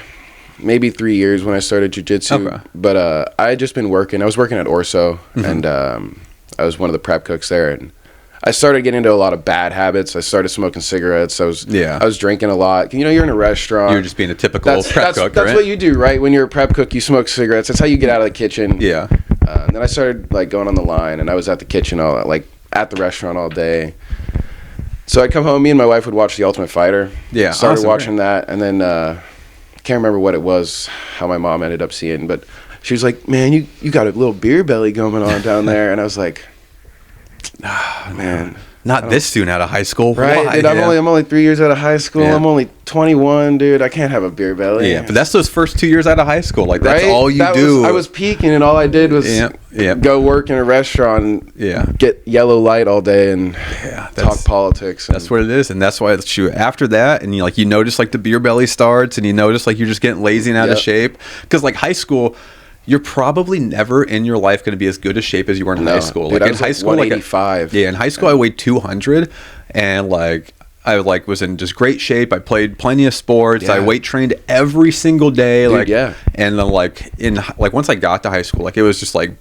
maybe 3 years when I started jiu-jitsu. Okay. But I had just been working. I was working at Orso, and I was one of the prep cooks there. And I started getting into a lot of bad habits. I started smoking cigarettes. I was drinking a lot. You know, you're in a restaurant. You're just being a typical prep cook, That's right? what you do, right? When you're a prep cook, you smoke cigarettes. That's how you get out of the kitchen. Yeah. And then I started like going on the line, and I was at the kitchen at the restaurant all day. So I'd come home. Me and my wife would watch The Ultimate Fighter. Yeah. Started watching that, and then can't remember what it was, how my mom ended up seeing, but she was like, "Man, you got a little beer belly going on down there," and I was like, man. Not this soon out of high school. Right, Why? dude, I'm only 3 years out of high school. Yeah. I'm only 21, dude. I can't have a beer belly. Yeah, but that's those first 2 years out of high school. Like, that's all you do. I was peaking, and all I did was go work in a restaurant and get yellow light all day and talk politics. That's what it is, and that's why after that, and you notice, like, the beer belly starts, and you notice, like, you're just getting lazy and out of shape. Because, like, high school, you're probably never in your life going to be as good a shape as you were in high school. Dude, like in high school, 185. In high school I weighed 200, and like I was in just great shape. I played plenty of sports. I weight trained every single day. Dude, and then once I got to high school, like it was just like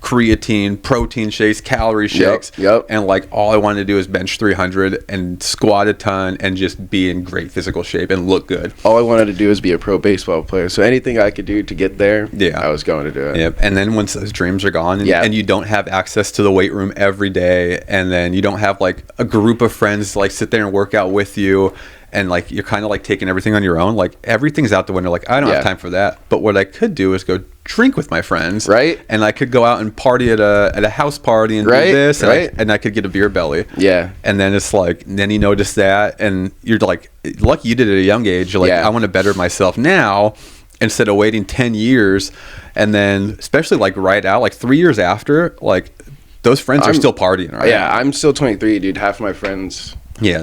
creatine, protein shakes, calorie shakes. And like all I wanted to do is bench 300 and squat a ton and just be in great physical shape and look good. All I wanted to do is be a pro baseball player. So anything I could do to get there, I was going to do it. Yep. And then once those dreams are gone and you don't have access to the weight room every day, and then you don't have like a group of friends to like sit there and work out with you, and like you're kind of like taking everything on your own, like everything's out the window. Like I don't have time for that. But what I could do is go drink with my friends, right? And I could go out and party at a house party and do this, and I could get a beer belly. And then it's like, then you notice that, and you're like, lucky you did it at a young age. You're like, I want to better myself now instead of waiting 10 years, and then especially like right out, like 3 years after, like those friends are still partying, right? Yeah, I'm still 23, dude. Half of my friends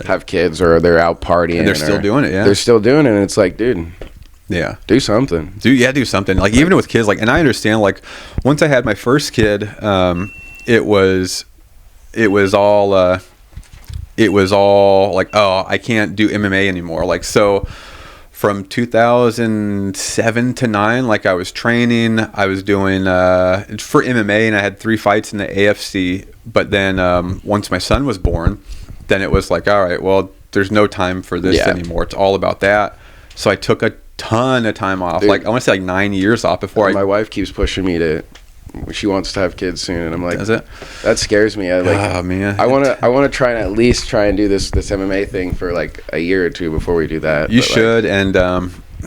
have kids, or they're out partying, and they're still doing it. They're still doing it, and it's like, dude, do something. Do something. Like even with kids, like, and I understand, like once I had my first kid, it was all like, oh, I can't do MMA anymore. Like, so from 2007 to 9, like I was training, I was doing for MMA, and I had 3 fights in the AFC. But then once my son was born, then it was like, all right, well, there's no time for this anymore. It's all about that. So I took a ton of time off. Dude, like I want to say like 9 years off before my wife keeps pushing me to. She wants to have kids soon, and I'm like, does it? That scares me. Oh man, I want to try and at least try and do this MMA thing for like a year or two before we do that. You should, and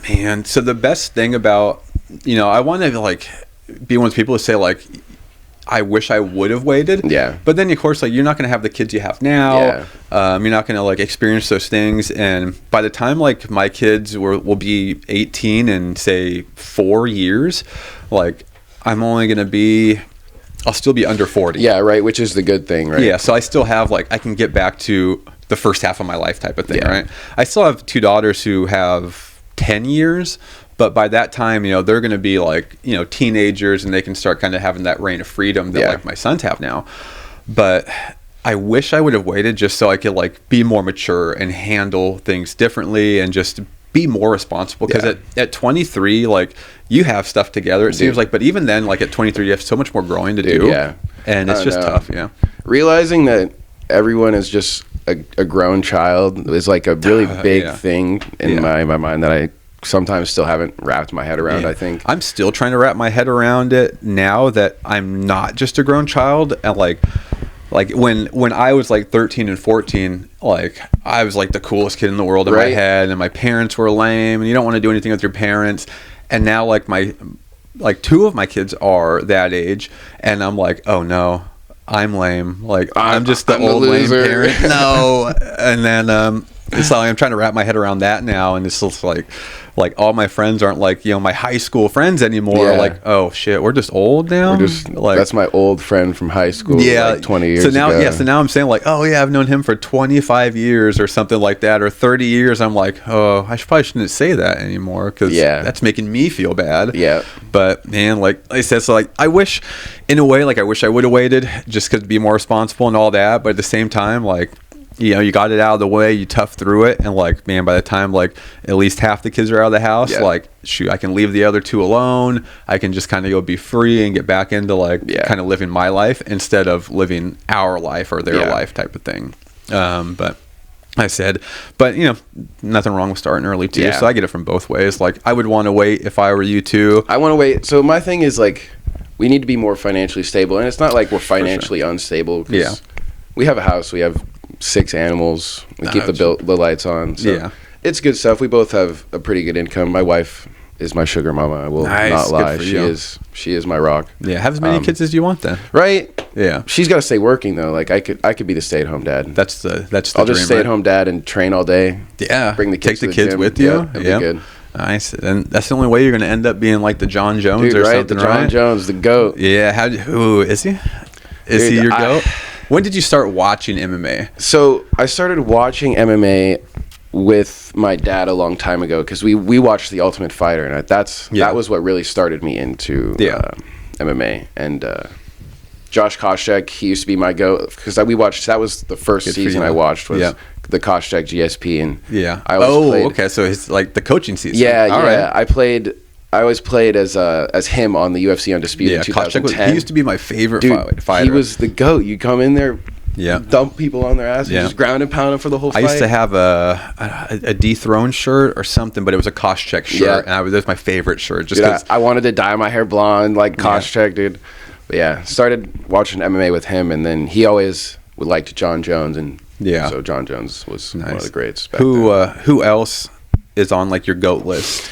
man, so the best thing about, I want to like be one of those people to say like, I wish I would have waited. Yeah. But then, of course, like you're not going to have the kids you have now. Yeah. You're not going to like experience those things. And by the time like my kids will be 18 in say 4 years, like I'm only going to be, I'll still be under 40. Yeah, right. Which is the good thing, right? Yeah. So I still have like, I can get back to the first half of my life type of thing, right? I still have 2 daughters who have 10 years. But by that time, they're going to be like, teenagers, and they can start kind of having that reign of freedom that like my sons have now. But I wish I would have waited just so I could like be more mature and handle things differently and just be more responsible. Because at 23, like you have stuff together, it seems like. But even then, like at 23, you have so much more growing to do. Yeah. And it's just tough. Yeah. Realizing that everyone is just a grown child is like a really big thing in my mind that I sometimes still haven't wrapped my head around. I think I'm still trying to wrap my head around it now that I'm not just a grown child. And like when I was like 13 and 14, like I was like the coolest kid in the world in my head, and my parents were lame, and you don't want to do anything with your parents. And now like 2 of my kids are that age, and I'm like, oh no, I'm lame. Like I'm just the old lame parent. No. And then It's like I'm trying to wrap my head around that now, and it's just like all my friends aren't like, you know, my high school friends anymore. Yeah. Like, oh shit, we're just old now. We're just like, that's my old friend from high school. Yeah, like 20 years so now, ago. yeah, so now I'm saying like, oh yeah, I've known him for 25 years or something like that, or 30 years. I'm like, oh, probably shouldn't say that anymore because that's making me feel bad. Yeah. But man, like I said, so like I wish, in a way, like I wish I would have waited just to be more responsible and all that. But at the same time, like, you know, you got it out of the way, you tough through it, and like, man, by the time like at least half the kids are out of the house, like, shoot, I can leave the other two alone. I can just kind of go be free and get back into like kind of living my life instead of living our life or their life type of thing. But I said, but you know, nothing wrong with starting early too. So I get it from both ways. Like, I would want to wait if I were you too. I want to wait. So my thing is like, we need to be more financially stable, and it's not like we're financially unstable. Yeah, we have a house. We have 6 animals. We keep the lights on. So it's good stuff. We both have a pretty good income. My wife is my sugar mama. I will not lie. She is my rock. Yeah, have as many kids as you want then. Right? Yeah. She's got to stay working though. Like I could be the stay-at-home dad. That's the I'll dream, just stay-at-home dad and train all day. Yeah. Bring the kids. Take the kids with you. Yeah, that'd be good. Nice. And that's the only way you're going to end up being like the John Jones or something, the John Jones, the GOAT. Yeah. Who is he? Is he your GOAT? When did you start watching MMA? So I started watching MMA with my dad a long time ago because we watched The Ultimate Fighter, and that was what really started me into MMA. And Josh Koscheck, he used to be my GOAT because that was the first season I watched was the Koscheck GSP, and I always played. Okay, so it's like the coaching season. Yeah, right. I always played as him on the UFC Undisputed in 2010. He used to be my favorite fighter. He was the GOAT. You come in there, dump people on their ass, and just ground and pound them for the whole fight. I used to have a dethroned shirt or something, but it was a Koscheck shirt, and that was my favorite shirt. Just because I wanted to dye my hair blonde like Koscheck, dude. But started watching MMA with him, and then he always would like John Jones, and so John Jones was one of the greats. Who else is on like your GOAT list?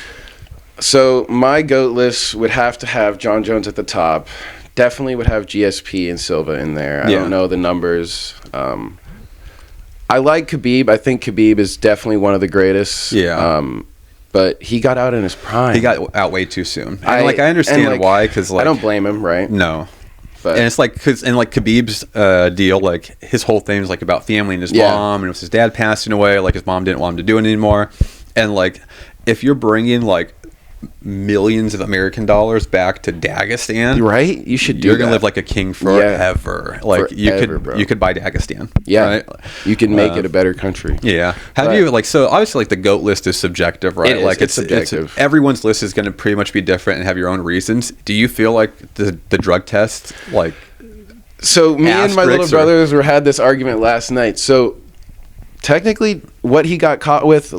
So my GOAT list would have to have John Jones at the top. Definitely would have GSP and Silva in there. I don't know the numbers. I like Khabib. I think Khabib is definitely one of the greatest. Yeah. But he got out in his prime. He got out way too soon. I understand why, because like, I don't blame him, right? No. But, and it's like, Khabib's deal, like his whole thing is like about family and his mom, and it was his dad passing away. Like his mom didn't want him to do it anymore, and like if you're bringing like millions of American dollars back to Dagestan, right? You're gonna live like a king forever. Like you could buy Dagestan. Yeah, right? You can make it a better country. Yeah. How do you so obviously like the GOAT list is subjective, right? It's subjective. Everyone's list is going to pretty much be different and have your own reasons. Do you feel like the drug test like? So me and my little brothers had this argument last night. So technically, what he got caught with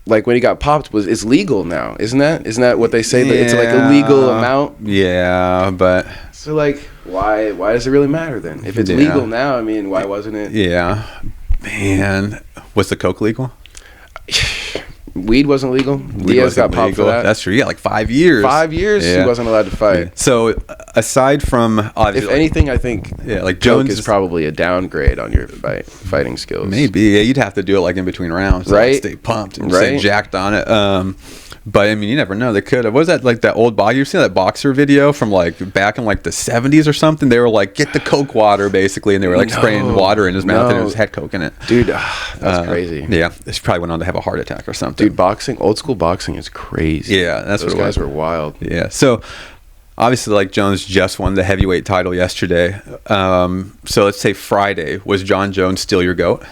like when he got popped is legal now, isn't that what they say? That it's like a legal amount. Yeah, but so like why does it really matter then? If it's legal now, I mean, why wasn't it? Yeah, man, was the coke legal? Weed wasn't legal. Diaz got popped for that. That's true. Yeah, like 5 years. 5 years, he wasn't allowed to fight. Yeah. So aside from, if anything, I think like Jones is probably a downgrade on your fighting skills. Maybe you'd have to do it like in between rounds, right? Stay pumped and stay jacked on it. But I mean, you never know. They could have. What was that like that old boxer? You seen that boxer video from like back in like the 70s or something? They were like, get the coke water basically, and they were like spraying water in his mouth and it was had coke in it. Dude, that's crazy. Yeah, he probably went on to have a heart attack or something. Dude, old school boxing is crazy. Yeah, those guys were wild. Yeah, so obviously, like Jones just won the heavyweight title yesterday. So let's say Friday, was John Jones still your GOAT?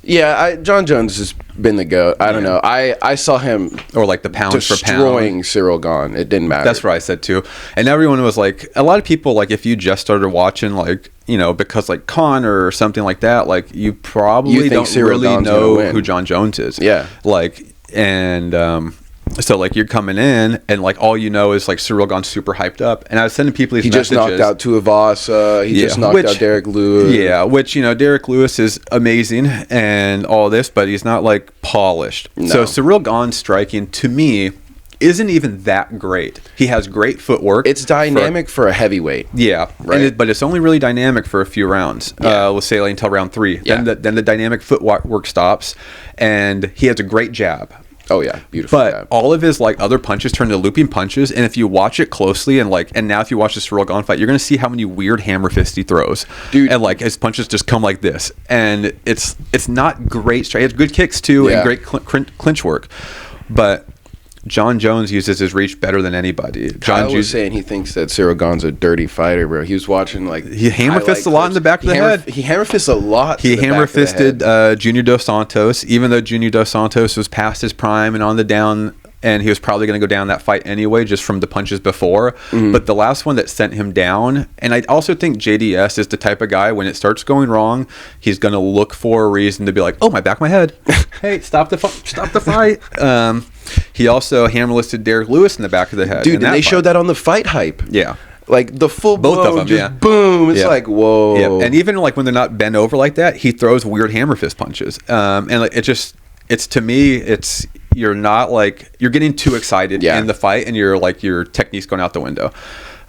Yeah, John Jones has been the GOAT. I don't know. I saw him or like the pound for pound destroying Cyril Gane. It didn't matter. That's what I said too. And everyone was like, a lot of people like if you just started watching like because like Conor or something like that, like you probably don't really know who John Jones is. Yeah, like and. So like you're coming in and like all you know is like Cyril Gane's super hyped up, and I was sending people these messages. He just knocked out Tuivasa. He just knocked out Derek Lewis. Yeah, which Derek Lewis is amazing and all this, but he's not like polished. No. So Cyril Gane's striking to me isn't even that great. He has great footwork. It's dynamic for a heavyweight. Yeah, right. But it's only really dynamic for a few rounds. Let's say like until round 3. Yeah. Then the dynamic footwork stops, and he has a great jab. Oh yeah, beautiful. But all of his like other punches turn to looping punches, and if you watch it closely and now if you watch the Ciryl Gane fight, you're gonna see how many weird hammer fists he throws, dude. And like his punches just come like this, and it's not great straight. He has good kicks too, and great clinch work, but John Jones uses his reach better than anybody. Kyle was saying he thinks that Ciryl Gane's a dirty fighter, bro. He was watching like he hammer fists a lot in the back of the head. He hammer fists a lot. He hammer fisted Junior Dos Santos, even though Junior Dos Santos was past his prime and on the down, and he was probably going to go down that fight anyway, just from the punches before. But the last one that sent him down, and I also think JDS is the type of guy, when it starts going wrong, he's going to look for a reason to be like, oh, my back, my head. Hey, stop the fight. He also hammer listed Derek Lewis in the back of the head. Dude, and they showed that on the Fight Hype. Yeah. Like the full both blow, of them, just boom. It's like, whoa. Yeah. And even like when they're not bent over like that, he throws weird hammer fist punches. And like it's to me, you're not like, you're getting too excited in the fight, and you're like, your technique's going out the window.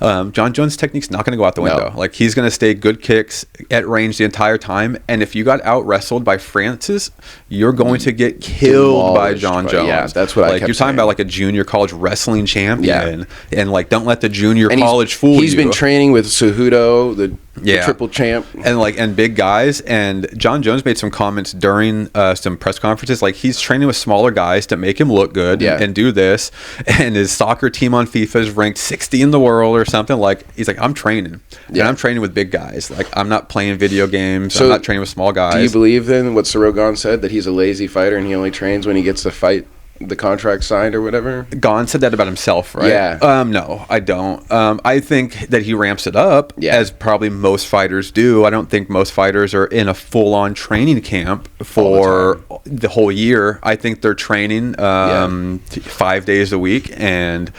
John Jones' technique's not going to go out the window. No. Like, he's going to stay good kicks at range the entire time. And if you got out wrestled by Francis, you're going to get killed by John Jones. Yeah, that's what I kept You're talking about like a junior college wrestling champion, and like, don't let the junior and college fool you. He's been training with Cejudo, the triple champ, and big guys. And John Jones made some comments during some press conferences, like he's training with smaller guys to make him look good and do this. And his soccer team on FIFA is ranked 60 in the world or something. Like, he's like, I'm training, and I'm training with big guys. Like, I'm not playing video games. So I'm not training with small guys. Do you believe then what Ciryl Gane said, that he's a lazy fighter and he only trains when he gets to fight, the contract signed or whatever? Gane said that about himself, right? Yeah. No, I don't. I think that he ramps it up, as probably most fighters do. I don't think most fighters are in a full-on training camp for the whole year. I think they're training 5 days a week, and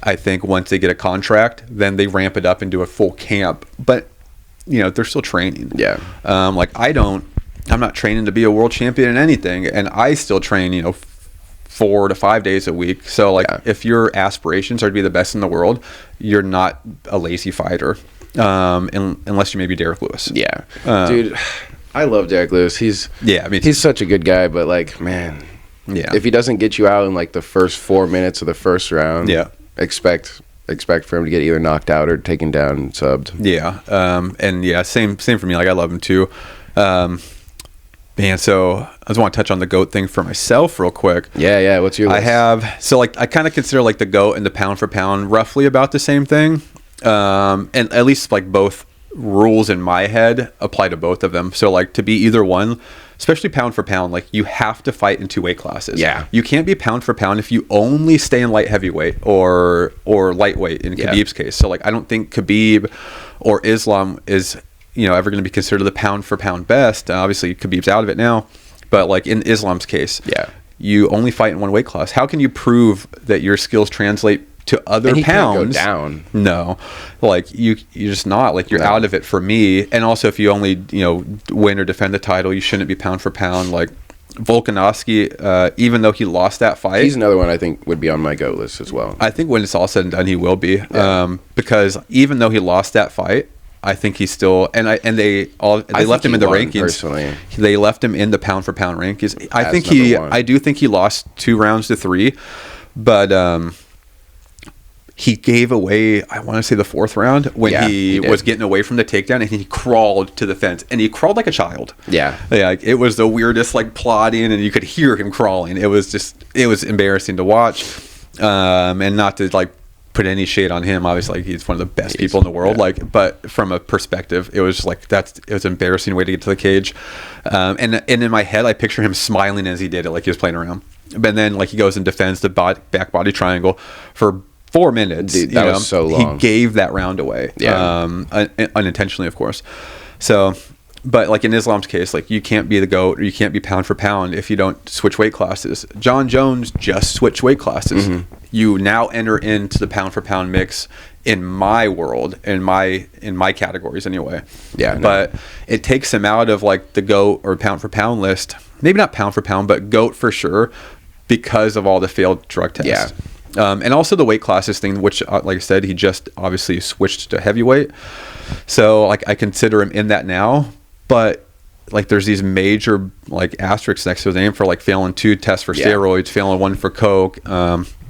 I think once they get a contract, then they ramp it up into a full camp. But, they're still training. Yeah. I'm not training to be a world champion in anything, and I still train, 4 to 5 days a week. So if your aspirations are to be the best in the world, you're not a lazy fighter, unless you maybe Derek Lewis. Yeah. Dude, I love Derek Lewis. He's such a good guy, but like, man, if he doesn't get you out in like the first 4 minutes of the first round, expect for him to get either knocked out or taken down and subbed. Same for me. Like, I love him too. Man, so I just want to touch on the GOAT thing for myself real quick. Yeah. What's your list? I kind of consider like the GOAT and the pound for pound roughly about the same thing. And at least like both rules in my head apply to both of them. So like, to be either one, especially pound for pound, like, you have to fight in 2 weight classes. Yeah. You can't be pound for pound if you only stay in light heavyweight or lightweight in Khabib's case. So like, I don't think Khabib or Islam is ever going to be considered the pound for pound best. Obviously, Khabib's out of it now, but like in Islam's case, you only fight in 1 weight class. How can you prove that your skills translate to other and he pounds? Can't go down. No, like you're just not, like, you're out of it for me. And also, if you only win or defend the title, you shouldn't be pound for pound. Like Volkanovski, even though he lost that fight, he's another one I think would be on my GOAT list as well. I think when it's all said and done, he will be, because even though he lost that fight, I think he's still, they left him in the rankings. Personally, they left him in the pound for pound rankings. I do think he lost 2 rounds to 3, but he gave away, I want to say, the 4th round when he was getting away from the takedown, and he crawled to the fence, and he crawled like a child. Like, it was the weirdest, like, plodding, and you could hear him crawling. It was embarrassing to watch, and not to like put any shade on him. Obviously, like, he's one of the best people in the world. Like, but from a perspective, it was like, it was an embarrassing way to get to the cage. And in my head, I picture him smiling as he did it, like he was playing around. But then, like, he goes and defends the back body triangle for 4 minutes. Dude, that was so long. He gave that round away. Unintentionally, of course. So, but like in Islam's case, like, you can't be the GOAT or you can't be pound for pound if you don't switch weight classes. John Jones just switched weight classes. Mm-hmm. You now enter into the pound for pound mix in my world, in my categories anyway. But it takes him out of like the GOAT or pound for pound list. Maybe not pound for pound, but GOAT for sure, because of all the failed drug tests. And also the weight classes thing, which, like I said, he just obviously switched to heavyweight. So, like, I consider him in that now. But, like, there's these major, like, asterisks next to his name for, like, failing 2 tests for steroids, failing 1 for coke.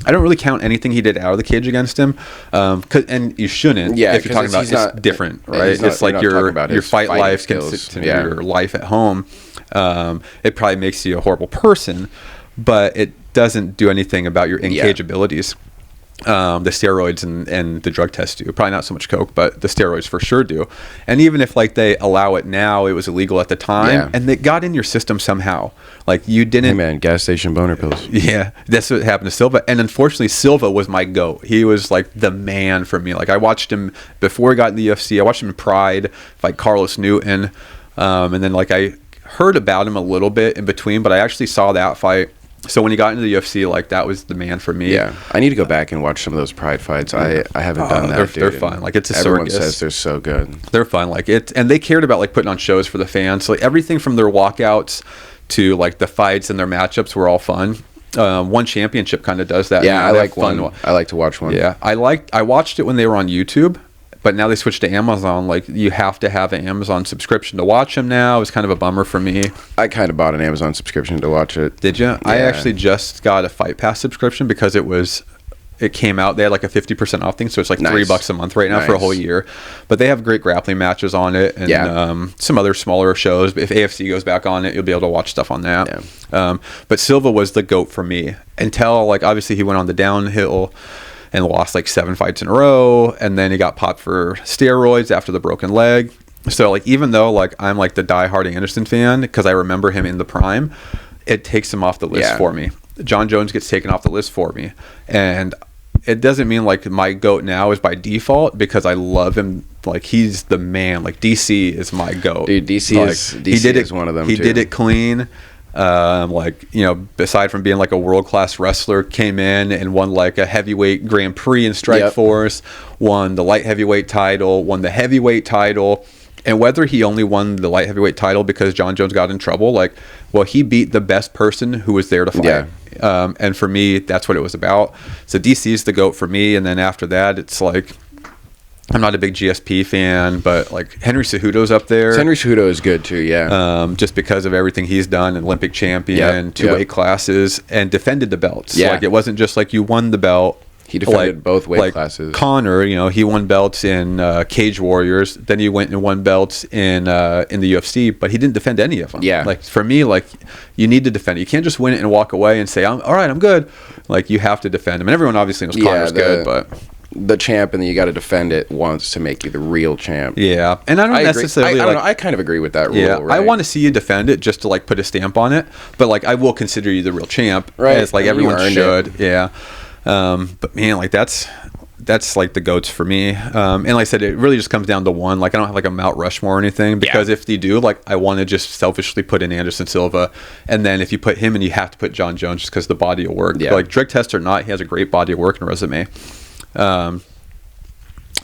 I don't really count anything he did out of the cage against him. And you shouldn't. If you're talking about it's different, right? It's like your fight life consistent to your life at home. It probably makes you a horrible person, but it doesn't do anything about your in-cage abilities. The steroids and the drug tests do. Probably not so much coke, but the steroids for sure do. And even if, like, they allow it now, it was illegal at the time, and it got in your system somehow. Like, you didn't... Hey, man, gas station boner pills. Yeah, that's what happened to Silva. And unfortunately, Silva was my GOAT. He was, like, the man for me. Like, I watched him before he got in the UFC. I watched him in Pride fight Carlos Newton. And then, like, I heard about him a little bit in between, but I actually saw that fight. So when he got into the UFC, like, that was the man for me. Yeah, I need to go back and watch some of those Pride fights. I haven't done that. They're fun. Like, it's a everyone circus. says they're so good. They're fun. Like, and they cared about, like, putting on shows for the fans. So, like, everything from their walkouts to, like, the fights and their matchups were all fun. One Championship kind of does that. Yeah, I like one. I like to watch one. Yeah, I watched it when they were on YouTube. But now they switched to Amazon. Like, you have to have an Amazon subscription to watch them now. It's kind of a bummer for me. I kind of bought an Amazon subscription to watch it. Did you? Yeah. I actually just got a Fight Pass subscription because it came out. They had like a 50% off thing, so it's like $3 a month right now for a whole year. But they have great grappling matches on it, and some other smaller shows. If AFC goes back on it, you'll be able to watch stuff on that. Yeah. But Silva was the GOAT for me until, like, obviously he went on the downhill and lost like 7 fights in a row, and then he got popped for steroids after the broken leg. So, like, even though, like, I'm like the diehard Anderson fan because I remember him in the prime, it takes him off the list for me. John Jones gets taken off the list for me, and it doesn't mean like my GOAT now is by default because I love him. Like, he's the man. Like, DC is my GOAT. Dude, DC is one of them. He did it clean. Like, you know, aside from being like a world-class wrestler, came in and won like a heavyweight Grand Prix in Strikeforce, won the light heavyweight title, won the heavyweight title. And whether he only won the light heavyweight title because John Jones got in trouble, like, well, he beat the best person who was there to fight. Yeah. And for me, that's what it was about. So DC's the GOAT for me. And then after that, it's like, I'm not a big GSP fan, but like Henry Cejudo's up there. Henry Cejudo is good too, yeah. Just because of everything he's done, Olympic champion, 2 weight classes, and defended the belts. Yeah. Like, it wasn't just like you won the belt. He defended both weight classes. Conor, you know, he won belts in Cage Warriors. Then he went and won belts in the UFC, but he didn't defend any of them. Yeah. Like, for me, like, you need to defend it. You can't just win it and walk away and say, all right, I'm good. Like, you have to defend them. And everyone obviously knows Conor's good, but... the champ, and then you got to defend it once to make you the real champ. Yeah, and I don't necessarily. I don't know. I kind of agree with that rule. Yeah, right? I want to see you defend it just to like put a stamp on it, but like I will consider you the real champ, right? As like everyone should. Yeah, but man, like that's like the GOATs for me. And like I said, it really just comes down to one. Like, I don't have like a Mount Rushmore or anything because if you do, like, I want to just selfishly put in Anderson Silva, and then if you put him in, you have to put John Jones just because the body of work. Yeah. But like, drug test or not, he has a great body of work and resume.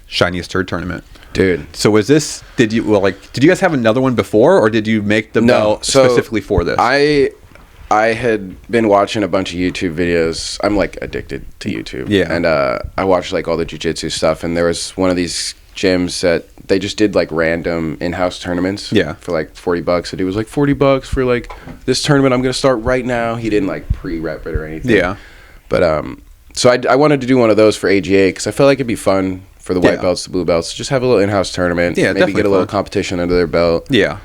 Shiniest Turd tournament, dude. So did you guys have another one before, or did you make the belt specifically for this? I had been watching a bunch of YouTube videos. I'm like addicted to YouTube. Yeah. And I watched like all the jiu-jitsu stuff, and there was one of these gyms that they just did like random in-house tournaments. Yeah. For like $40. The dude was like, $40 for like this tournament. I'm gonna start right now. He didn't like pre-rep it or anything. Yeah. But so I wanted to do one of those for AGA because I felt like it'd be fun for the white belts, the blue belts, just have a little in-house tournament. Yeah, maybe get a little competition under their belt. Yeah.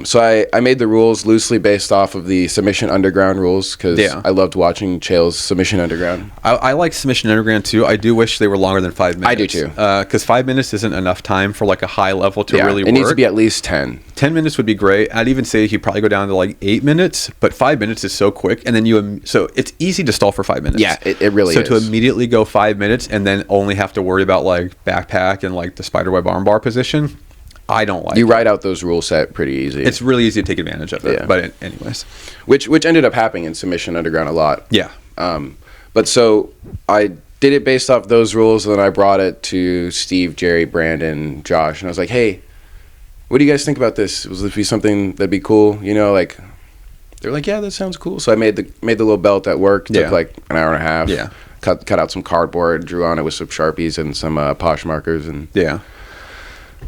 So I made the rules loosely based off of the Submission Underground rules because I loved watching Chael's Submission Underground. I like Submission Underground too. I do wish they were longer than 5 minutes. I do too. Because 5 minutes isn't enough time for like a high level to really work. It needs to be at least 10. 10 minutes would be great. I'd even say he'd probably go down to like 8 minutes, but 5 minutes is so quick. And then so it's easy to stall for 5 minutes. Yeah, it really is. So to immediately go 5 minutes and then only have to worry about like backpack and like the spiderweb armbar position, I don't like. You write out those rule set pretty easy. It's really easy to take advantage of it. Yeah. But anyways, which ended up happening in Submission Underground a lot. Yeah. But so I did it based off those rules, and then I brought it to Steve, Jerry, Brandon, Josh, and I was like, "Hey, what do you guys think about this? Was this be something that'd be cool? You know, like." They're like, "Yeah, that sounds cool." So I made the little belt at work. Took like an hour and a half. Yeah. cut out some cardboard, drew on it with some Sharpies and some Posh markers, and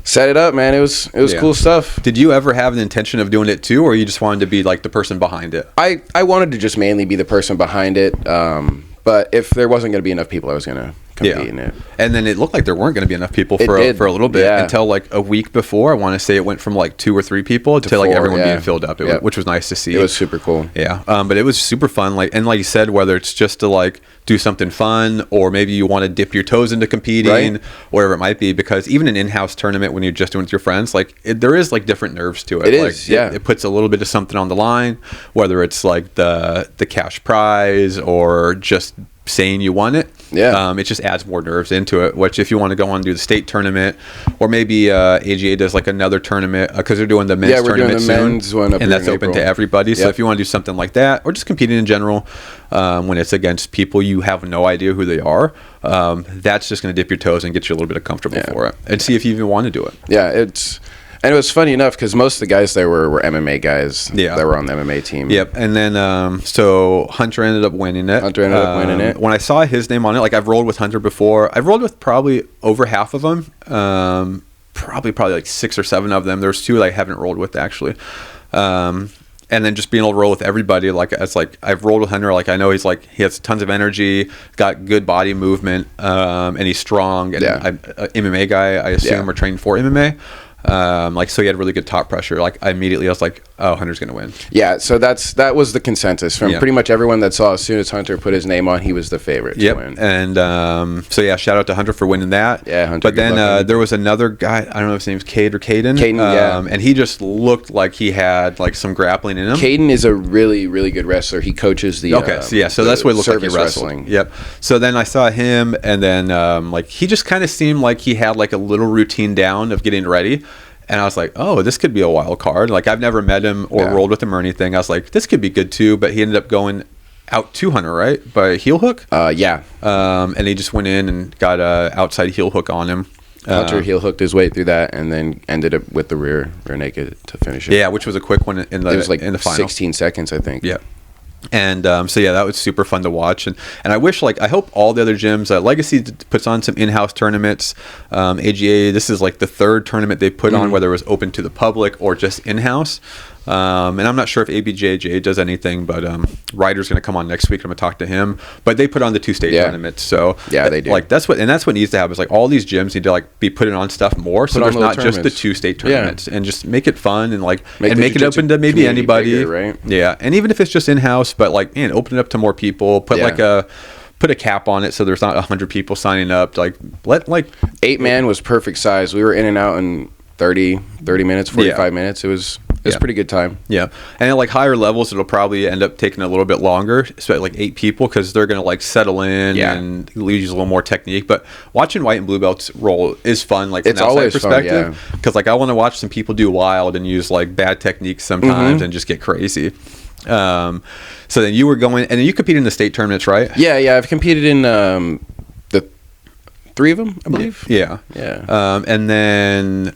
set it up, man. It was cool stuff. Did you ever have an intention of doing it too, or you just wanted to be like the person behind it? I wanted to just mainly be the person behind it, but if there wasn't going to be enough people, I was going to compete in it. And then it looked like there weren't going to be enough people for a little bit until like a week before. I want to say it went from like 2 or 3 people to like everyone being filled up, which was nice to see. It was super cool. Yeah, but it was super fun. Like you said, whether it's just to like do something fun, or maybe you want to dip your toes into competing, whatever it might be. Because even an in-house tournament, when you're just doing it with your friends, like there is like different nerves to it. It puts a little bit of something on the line, whether it's like the cash prize or just saying you won it. It just adds more nerves into it, which if you want to go on and do the state tournament, or maybe AGA does like another tournament, because they're doing the men's tournament soon, and that's open to everybody. So if you want to do something like that, or just competing in general, when it's against people you have no idea who they are, that's just going to dip your toes and get you a little bit of comfortable for it, and see if you even want to do it. And it was funny enough because most of the guys there were MMA guys that were on the MMA team. And then so Hunter ended up winning it. When I saw his name on it, like I've rolled with Hunter before. I've rolled with probably over half of them. Probably like 6 or 7 of them. There's 2 that I haven't rolled with actually. And then just being able to roll with everybody, like it's like I've rolled with Hunter. Like I know he has tons of energy, got good body movement, and he's strong. And I'm an MMA guy, I assume, or trained for MMA. So he had really good top pressure. Like I was like, oh, Hunter's gonna win. So that was the consensus from pretty much everyone that saw. As soon as Hunter put his name on, he was the favorite to win. And shout out to Hunter for winning that. Hunter. But then there was another guy, I don't know if his name's Cade or Caden. And he just looked like he had like some grappling in him. Caden is a really, really good wrestler. He coaches the so that's what it looked like he wrestled. Wrestling. So then I saw him, and then like he just kind of seemed like he had like a little routine down of getting ready. And I was like, oh, this could be a wild card. Like, I've never met him or rolled with him or anything. I was like, this could be good too. But he ended up going out to Hunter, right? By heel hook? And he just went in and got a outside heel hook on him. Hunter heel hooked his way through that and then ended up with the rear naked to finish it. Yeah, which was a quick one in the, it was like in the final. 16 seconds, I think. Yeah. And that was super fun to watch, and I wish, like, I hope all the other gyms, Legacy puts on some in-house tournaments. AGA, this is like the 3rd tournament they put on, whether it was open to the public or just in-house. And I'm not sure if ABJJ does anything, but Ryder's going to come on next week. I'm going to talk to him. But they put on the 2 state tournaments, so they do. Like that's what needs to happen. Is like all these gyms need to like be putting on stuff more, so there's not just the 2 state tournaments, and just make it fun and like make it open to maybe anybody, bigger, right? Yeah, and even if it's just in-house, but like open it up to more people. Put a cap on it so there's not 100 people signing up. Like let 8-man was perfect size. We were in and out in 30 minutes, 45 minutes. It was pretty good time. Yeah. And at like higher levels, it'll probably end up taking a little bit longer, especially like 8 people, because they're going to like settle in and use a little more technique. But watching white and blue belts roll is fun, like from an outside perspective. Because like I want to watch some people do wild and use like bad techniques sometimes and just get crazy. So then you were going, and then you competed in the state tournaments, right? Yeah. I've competed in the 3 of them, I believe. Yeah. And then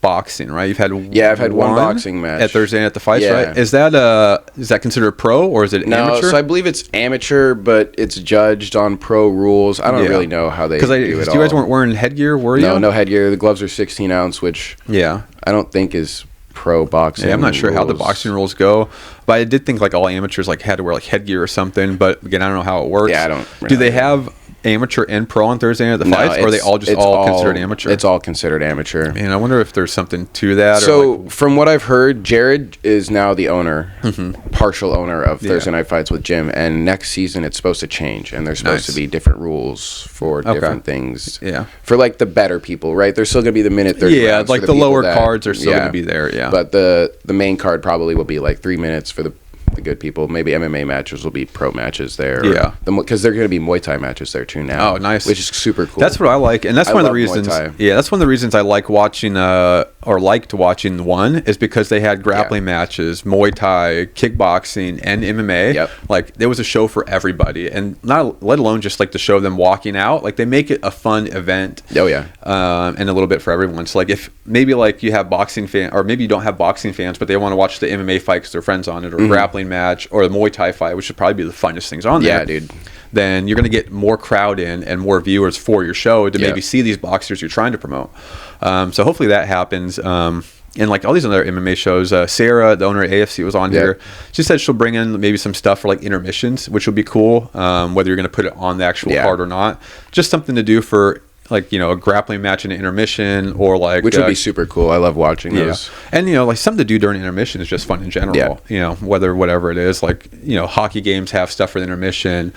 boxing, right? You've had I've had one boxing match at Thursday Night at the Fights, right? Is that considered pro or is it amateur? So I believe it's amateur, but it's judged on pro rules. I don't really know how they do it all. Because you guys weren't wearing headgear, were you? No headgear. The gloves are 16 ounce, which I don't think is pro boxing. Yeah, I'm not sure how the boxing rules go, but I did think like all amateurs like had to wear like headgear or something. But again, I don't know how it works. Yeah, I don't. Do they have amateur and pro on Thursday Night at the Fights, or are they all considered amateur? It's all considered amateur. And I wonder if there's something to that. So from what I've heard, Jared is now the owner, partial owner of Thursday Night Fights with Jim, and next season it's supposed to change, and there's supposed to be different rules for different things. Yeah, for like the better people, right? There's still gonna be the minute 30 rounds like the lower cards are still gonna be there. Yeah, but the main card probably will be like 3 minutes for the good people. Maybe MMA matches will be pro matches there. Yeah, because they're going to be Muay Thai matches there too now. Oh, nice, which is super cool. That's what I like, and that's one of the reasons. Yeah, that's one of the reasons I like watching or liked watching one is because they had grappling matches, Muay Thai, kickboxing, and MMA. Yep. Like there was a show for everybody, and not let alone just like to show them walking out. Like they make it a fun event. Oh yeah, and a little bit for everyone. So like if maybe like you have boxing fan, or maybe you don't have boxing fans, but they want to watch the MMA fight because their friends on it, or grappling grappling match or the Muay Thai fight, which would probably be the funnest things on there. Yeah, dude. Then you're going to get more crowd in and more viewers for your show to maybe see these boxers you're trying to promote. So hopefully that happens. And like all these other MMA shows, Sarah, the owner of AFC, was on here. She said she'll bring in maybe some stuff for like intermissions, which will be cool, whether you're going to put it on the actual card or not. Just something to do for like, a grappling match in an intermission, or like... Which would be super cool. I love watching those. And, like something to do during intermission is just fun in general. Whatever it is. Like, hockey games have stuff for the intermission.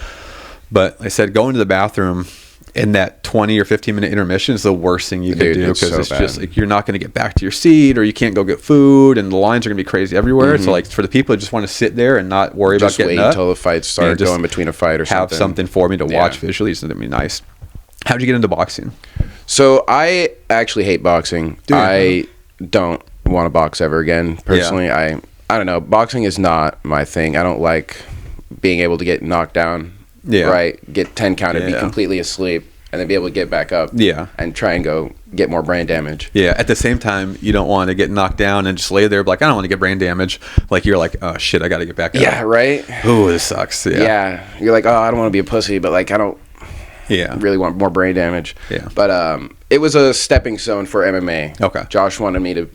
But like I said, going to the bathroom in that 20 or 15 minute intermission is the worst thing you could do, because it's just like you're not going to get back to your seat, or you can't go get food, and the lines are going to be crazy everywhere. So like for the people that just want to sit there and not worry about getting up, wait until the fight starts, going between a fight or something. Have something for me to watch visually is going to be nice. How'd you get into boxing? So I actually hate boxing. I don't want to box ever again. Personally, I don't know. Boxing is not my thing. I don't like being able to get knocked down. Get 10 counted, be completely asleep, and then be able to get back up and try and go get more brain damage. At the same time, you don't want to get knocked down and just lay there like, I don't want to get brain damage. Like you're like, oh shit, I got to get back up. Right. Ooh, this sucks. You're like, oh, I don't want to be a pussy, but like I don't really want more brain damage. But it was a stepping stone for MMA. Okay. Josh wanted me to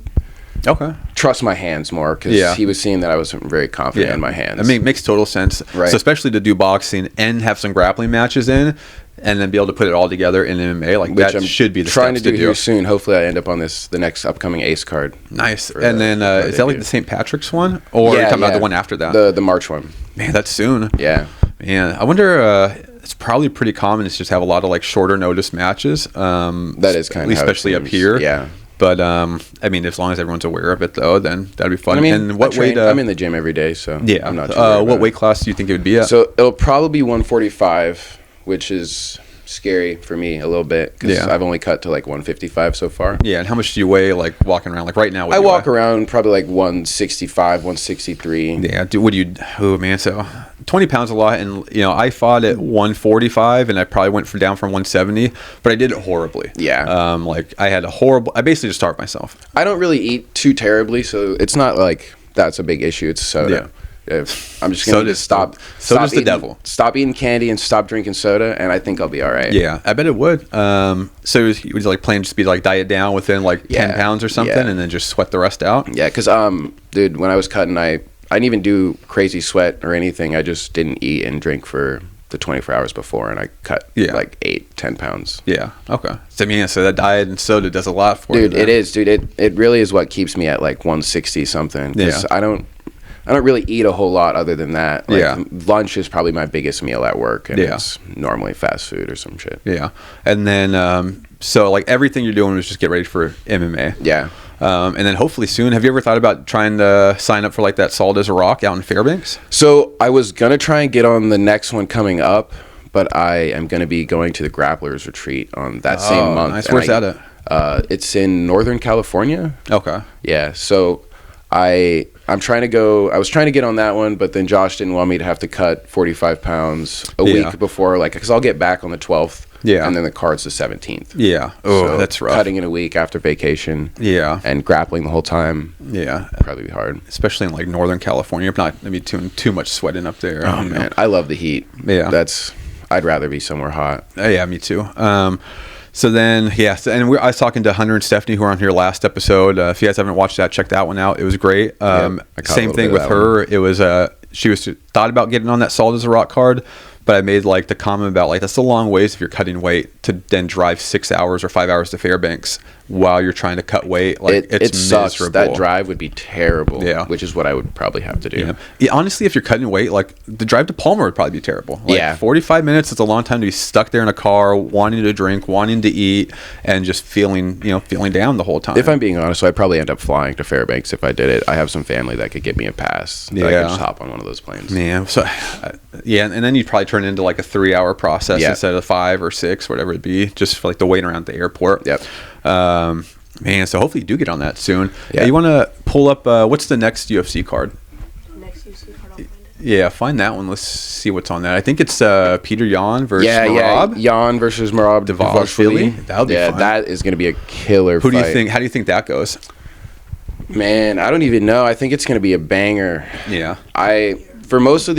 trust my hands more, because he was seeing that I wasn't very confident in my hands. I mean, it makes total sense. So especially to do boxing and have some grappling matches in, and then be able to put it all together in MMA, like which that should be the trying to do here soon. Hopefully I end up on the next upcoming Ace card. Nice. And then is that like the St. Patrick's one, or are you talking about the one after that? The March one. Man, that's soon. Man, I wonder, it's probably pretty common to just have a lot of like shorter notice matches. That is kind of especially up here. But I mean, as long as everyone's aware of it, though, then that'd be fun. I mean, and what weight? I'm in the gym every day, so I'm not too what weight class do you think it would be at? So it'll probably be 145, which is scary for me a little bit, because I've only cut to like 155 so far. And how much do you weigh, like walking around? Like right now, I walk around probably like 165, 163. Would you? Oh man, so 20 pounds a lot, and I fought at 145, and I probably went down from 170, but I did it horribly. Like I basically just starved myself. I don't really eat too terribly, so it's not like that's a big issue. It's soda. I'm just gonna stop the devil. Stop eating candy and stop drinking soda, and I think I'll be all right. I bet it would. So would you like plan just be like diet down within like 10 pounds or something, and then just sweat the rest out? Because dude, when I was cutting, I didn't even do crazy sweat or anything. I just didn't eat and drink for the 24 hours before, and I cut like 8-10 pounds. Okay. So that diet and soda does a lot for you. Dude, it is, dude. It really is what keeps me at like 160 something. I don't really eat a whole lot other than that. Lunch is probably my biggest meal at work, and it's normally fast food or some shit. And then so like everything you're doing is just get ready for MMA. And then hopefully soon, have you ever thought about trying to sign up for like that Solid as a Rock out in Fairbanks? So I was gonna try and get on the next one coming up, but I am gonna be going to the Grapplers Retreat on that same month. Nice. Where's that at? It's in Northern California. Okay. So I'm trying to go. I was trying to get on that one, but then Josh didn't want me to have to cut 45 pounds a week before, like, because I'll get back on the 12th. And then the card's the 17th. So that's rough. Cutting in a week after vacation. And grappling the whole time. Probably be hard, especially in like Northern California. Not maybe too much sweating up there. Oh man, I love the heat. I'd rather be somewhere hot. Me too. So then, I was talking to Hunter and Stephanie, who were on here last episode. If you guys haven't watched that, check that one out. It was great. Same thing with her. It was she thought about getting on that Solid as a Rock card, but I made like the comment about like that's a long ways if you're cutting weight to then drive 6 hours or 5 hours to Fairbanks while you're trying to cut weight. Like it sucks. Miserable. That drive would be terrible. Which is what I would probably have to do. Honestly, if you're cutting weight, like the drive to Palmer would probably be terrible. 45 minutes is a long time to be stuck there in a car, wanting to drink, wanting to eat, and just feeling down the whole time. If I'm being honest, so I'd probably end up flying to Fairbanks if I did it. I have some family that could get me a pass. I could just hop on one of those planes. And then you'd probably turn into like a 3-hour process instead of 5 or 6, whatever it'd be, just for like the wait around the airport. Man, so hopefully you do get on that soon. You want to pull up what's the next UFC card? Next UFC card, I'll find it. Find that one. Let's see what's on that. I think it's Peter Yan versus Merab. Yan versus Merab Devashvili. That'll be fun. That is going to be a killer fight. How do you think that goes? Man, I don't even know. I think it's going to be a banger. Yeah. For most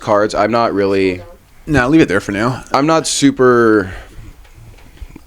cards, I'm not really... No, leave it there for now. I'm not super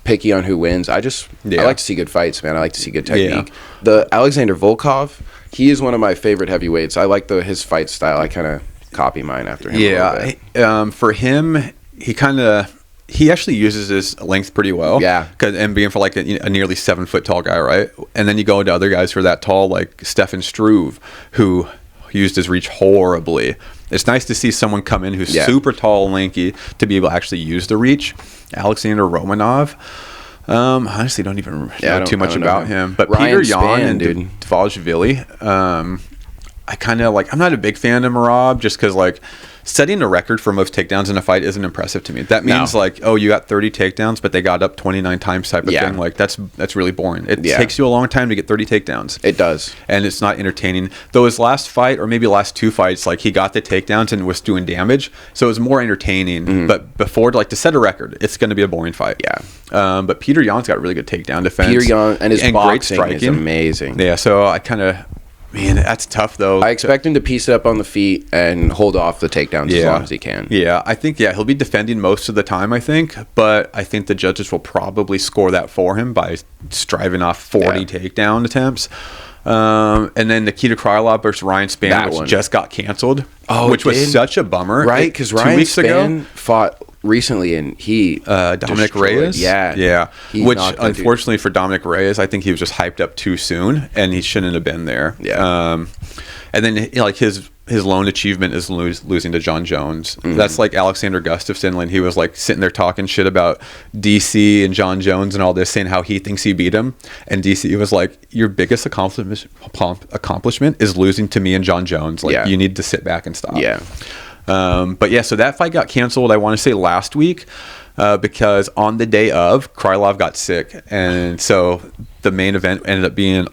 picky on who wins. I like to see good fights, man. I like to see good technique. Yeah. The Alexander Volkov, he is one of my favorite heavyweights. I like his fight style. I kind of copy mine after him. Yeah. For him, he actually uses his length pretty well. Yeah. And being for like a nearly 7 foot tall guy, right? And then you go into other guys who are that tall, like Stefan Struve, who used his reach horribly. It's nice to see someone come in who's super tall and lanky to be able to actually use the reach. Alexander Romanov, honestly don't even know too much about him. But Ryan Peter Yan and Dvalishvili, I kind of like. I'm not a big fan of Merab just because like setting a record for most takedowns in a fight isn't impressive to me. That means like, oh, you got 30 takedowns, but they got up 29 times type of thing. Like that's really boring. It takes you a long time to get 30 takedowns. It does, and it's not entertaining. Though his last fight, or maybe last 2 fights, like he got the takedowns and was doing damage, so it was more entertaining. Mm-hmm. But before, like to set a record, it's going to be a boring fight. Yeah. But Peter Yan's got really good takedown defense. Peter Yan and his boxing great striking is amazing. Yeah. So I kind of. Man, that's tough, though. I expect him to piece it up on the feet and hold off the takedowns as long as he can. Yeah, I think, he'll be defending most of the time, I think. But I think the judges will probably score that for him by striving off 40 takedown attempts. And then Nikita Krylov versus Ryan Spann, which just got canceled, which was such a bummer. Right, because Ryan Spann fought recently and he Dominic Reyes, which unfortunately for Dominic Reyes, I think he was just hyped up too soon and he shouldn't have been there. And then like his lone achievement is losing to John Jones. Mm-hmm. That's like Alexander Gustafsson when he was like sitting there talking shit about DC and John Jones and all this, saying how he thinks he beat him, and DC was like, your biggest accomplishment is losing to me and John Jones. Like you need to sit back and stop. So that fight got canceled, I want to say last week, because on the day of, Krylov got sick, and so the main event ended up being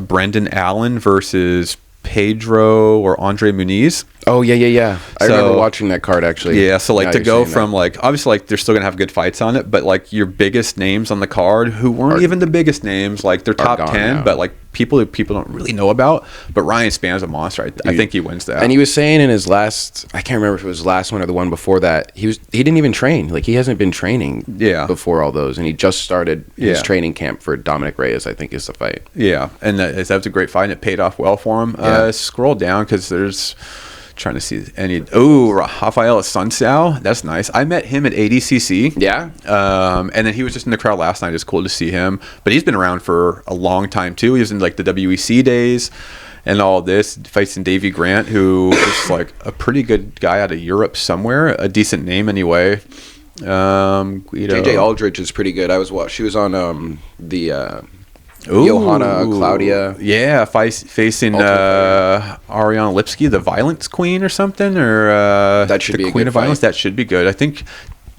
Brendan Allen versus Pedro or Andre Muniz. Oh, yeah. I remember watching that card, actually. Yeah, so like to go from like, obviously like they're still going to have good fights on it, but like your biggest names on the card who weren't even the biggest names, like they're top 10, but like people don't really know about. But Ryan Spann's a monster. I think he wins that. And he was saying in his last, I can't remember if it was the last one or the one before that, he didn't even train. Like he hasn't been training before all those, and he just started his training camp for Dominic Reyes, I think is the fight. Yeah, and that was a great fight, and it paid off well for him. Scroll down because there's... Trying to see any. Rafael Sunsao. That's nice. I met him at ADCC. Yeah. And then he was just in the crowd last night. It's cool to see him. But he's been around for a long time too. He was in like the WEC days and all this. Fights in Davey Grant, who is like a pretty good guy out of Europe somewhere. A decent name anyway. JJ Aldridge is pretty good. She was on the. Johanna Claudia. Yeah, facing Ariana Lipsky, the Violence Queen or something, or that should the be Queen a of Violence. That should be good. I think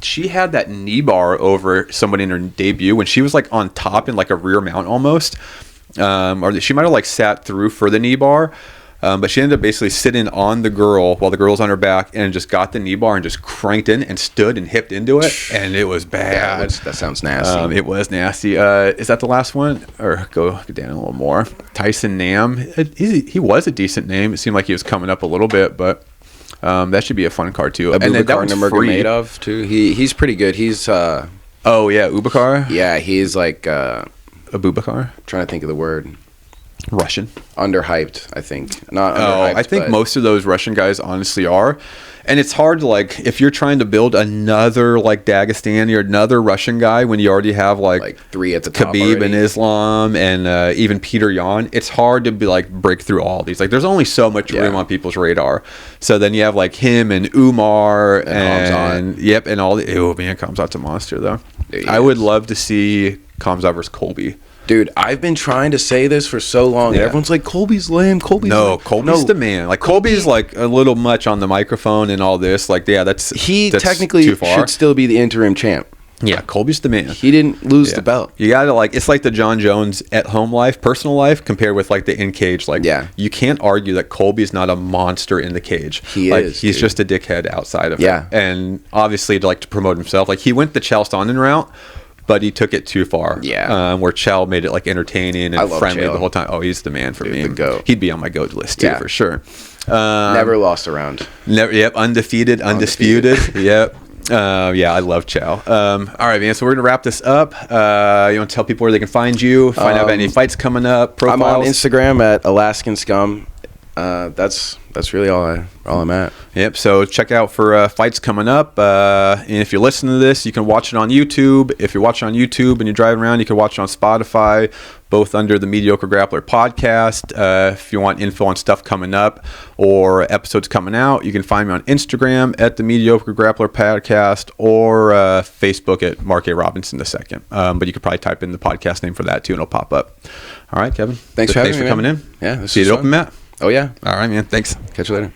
she had that knee bar over somebody in her debut when she was like on top in like a rear mount almost, or she might have like sat through for the knee bar. But she ended up basically sitting on the girl while the girl's on her back and just got the knee bar and just cranked in and stood and hipped into it. And it was bad. That sounds nasty. It was nasty. Is that the last one? Or go down a little more. Tyson Nam. He was a decent name. It seemed like he was coming up a little bit, but that should be a fun card too. And then that one's Nurmagomedov too. He's pretty good. He's Ubakar. Yeah, he's like Abubakar. Trying to think of the word. Russian. Underhyped, I think. Not underhyped. I think most of those Russian guys honestly are. And it's hard to like, if you're trying to build another like Dagestani or another Russian guy when you already have like 3 at the top Khabib already. and Islam and even Peter Yan, it's hard to be like break through all these. Like there's only so much room on people's radar. So then you have like him and Umar and Kamzat. And all the Kamzat's a monster though. I would love to see Kamzat versus Colby. Dude, I've been trying to say this for so long. And everyone's like, Colby's lame. Colby's the man. Like Colby's like a little much on the microphone and all this. Like, that's technically too far. Should still be the interim champ. Yeah, Colby's the man. He didn't lose the belt. You gotta like, it's like the John Jones at home life, personal life, compared with like the in cage. Like, you can't argue that Colby's not a monster in the cage. He's just a dickhead outside of it. And obviously to promote himself, like he went the Chael Sonnen route. but he took it too far. Yeah. Where Chell made it like entertaining and friendly the whole time. Oh, he's the man for me. The GOAT. He'd be on my GOAT list too, for sure. Never lost a round. Never. Yep. Undefeated. Yep. Yeah, I love Chow. All right, man. So we're gonna wrap this up. You want to tell people where they can find you? Find out about any fights coming up. Profiles? I'm on Instagram at Alaskan Scum. That's really all I'm at. Yep. So check out for fights coming up. And if you're listening to this, you can watch it on YouTube. If you're watching on YouTube and you're driving around, you can watch it on Spotify, both under the Mediocre Grappler podcast. If you want info on stuff coming up or episodes coming out, you can find me on Instagram at the Mediocre Grappler podcast or Facebook at Mark A. Robinson II. But you could probably type in the podcast name for that too, and it'll pop up. All right, Kevin. Thanks for coming in. Yeah. See you at Open Mat. Oh, yeah. All right, man. Thanks. Catch you later.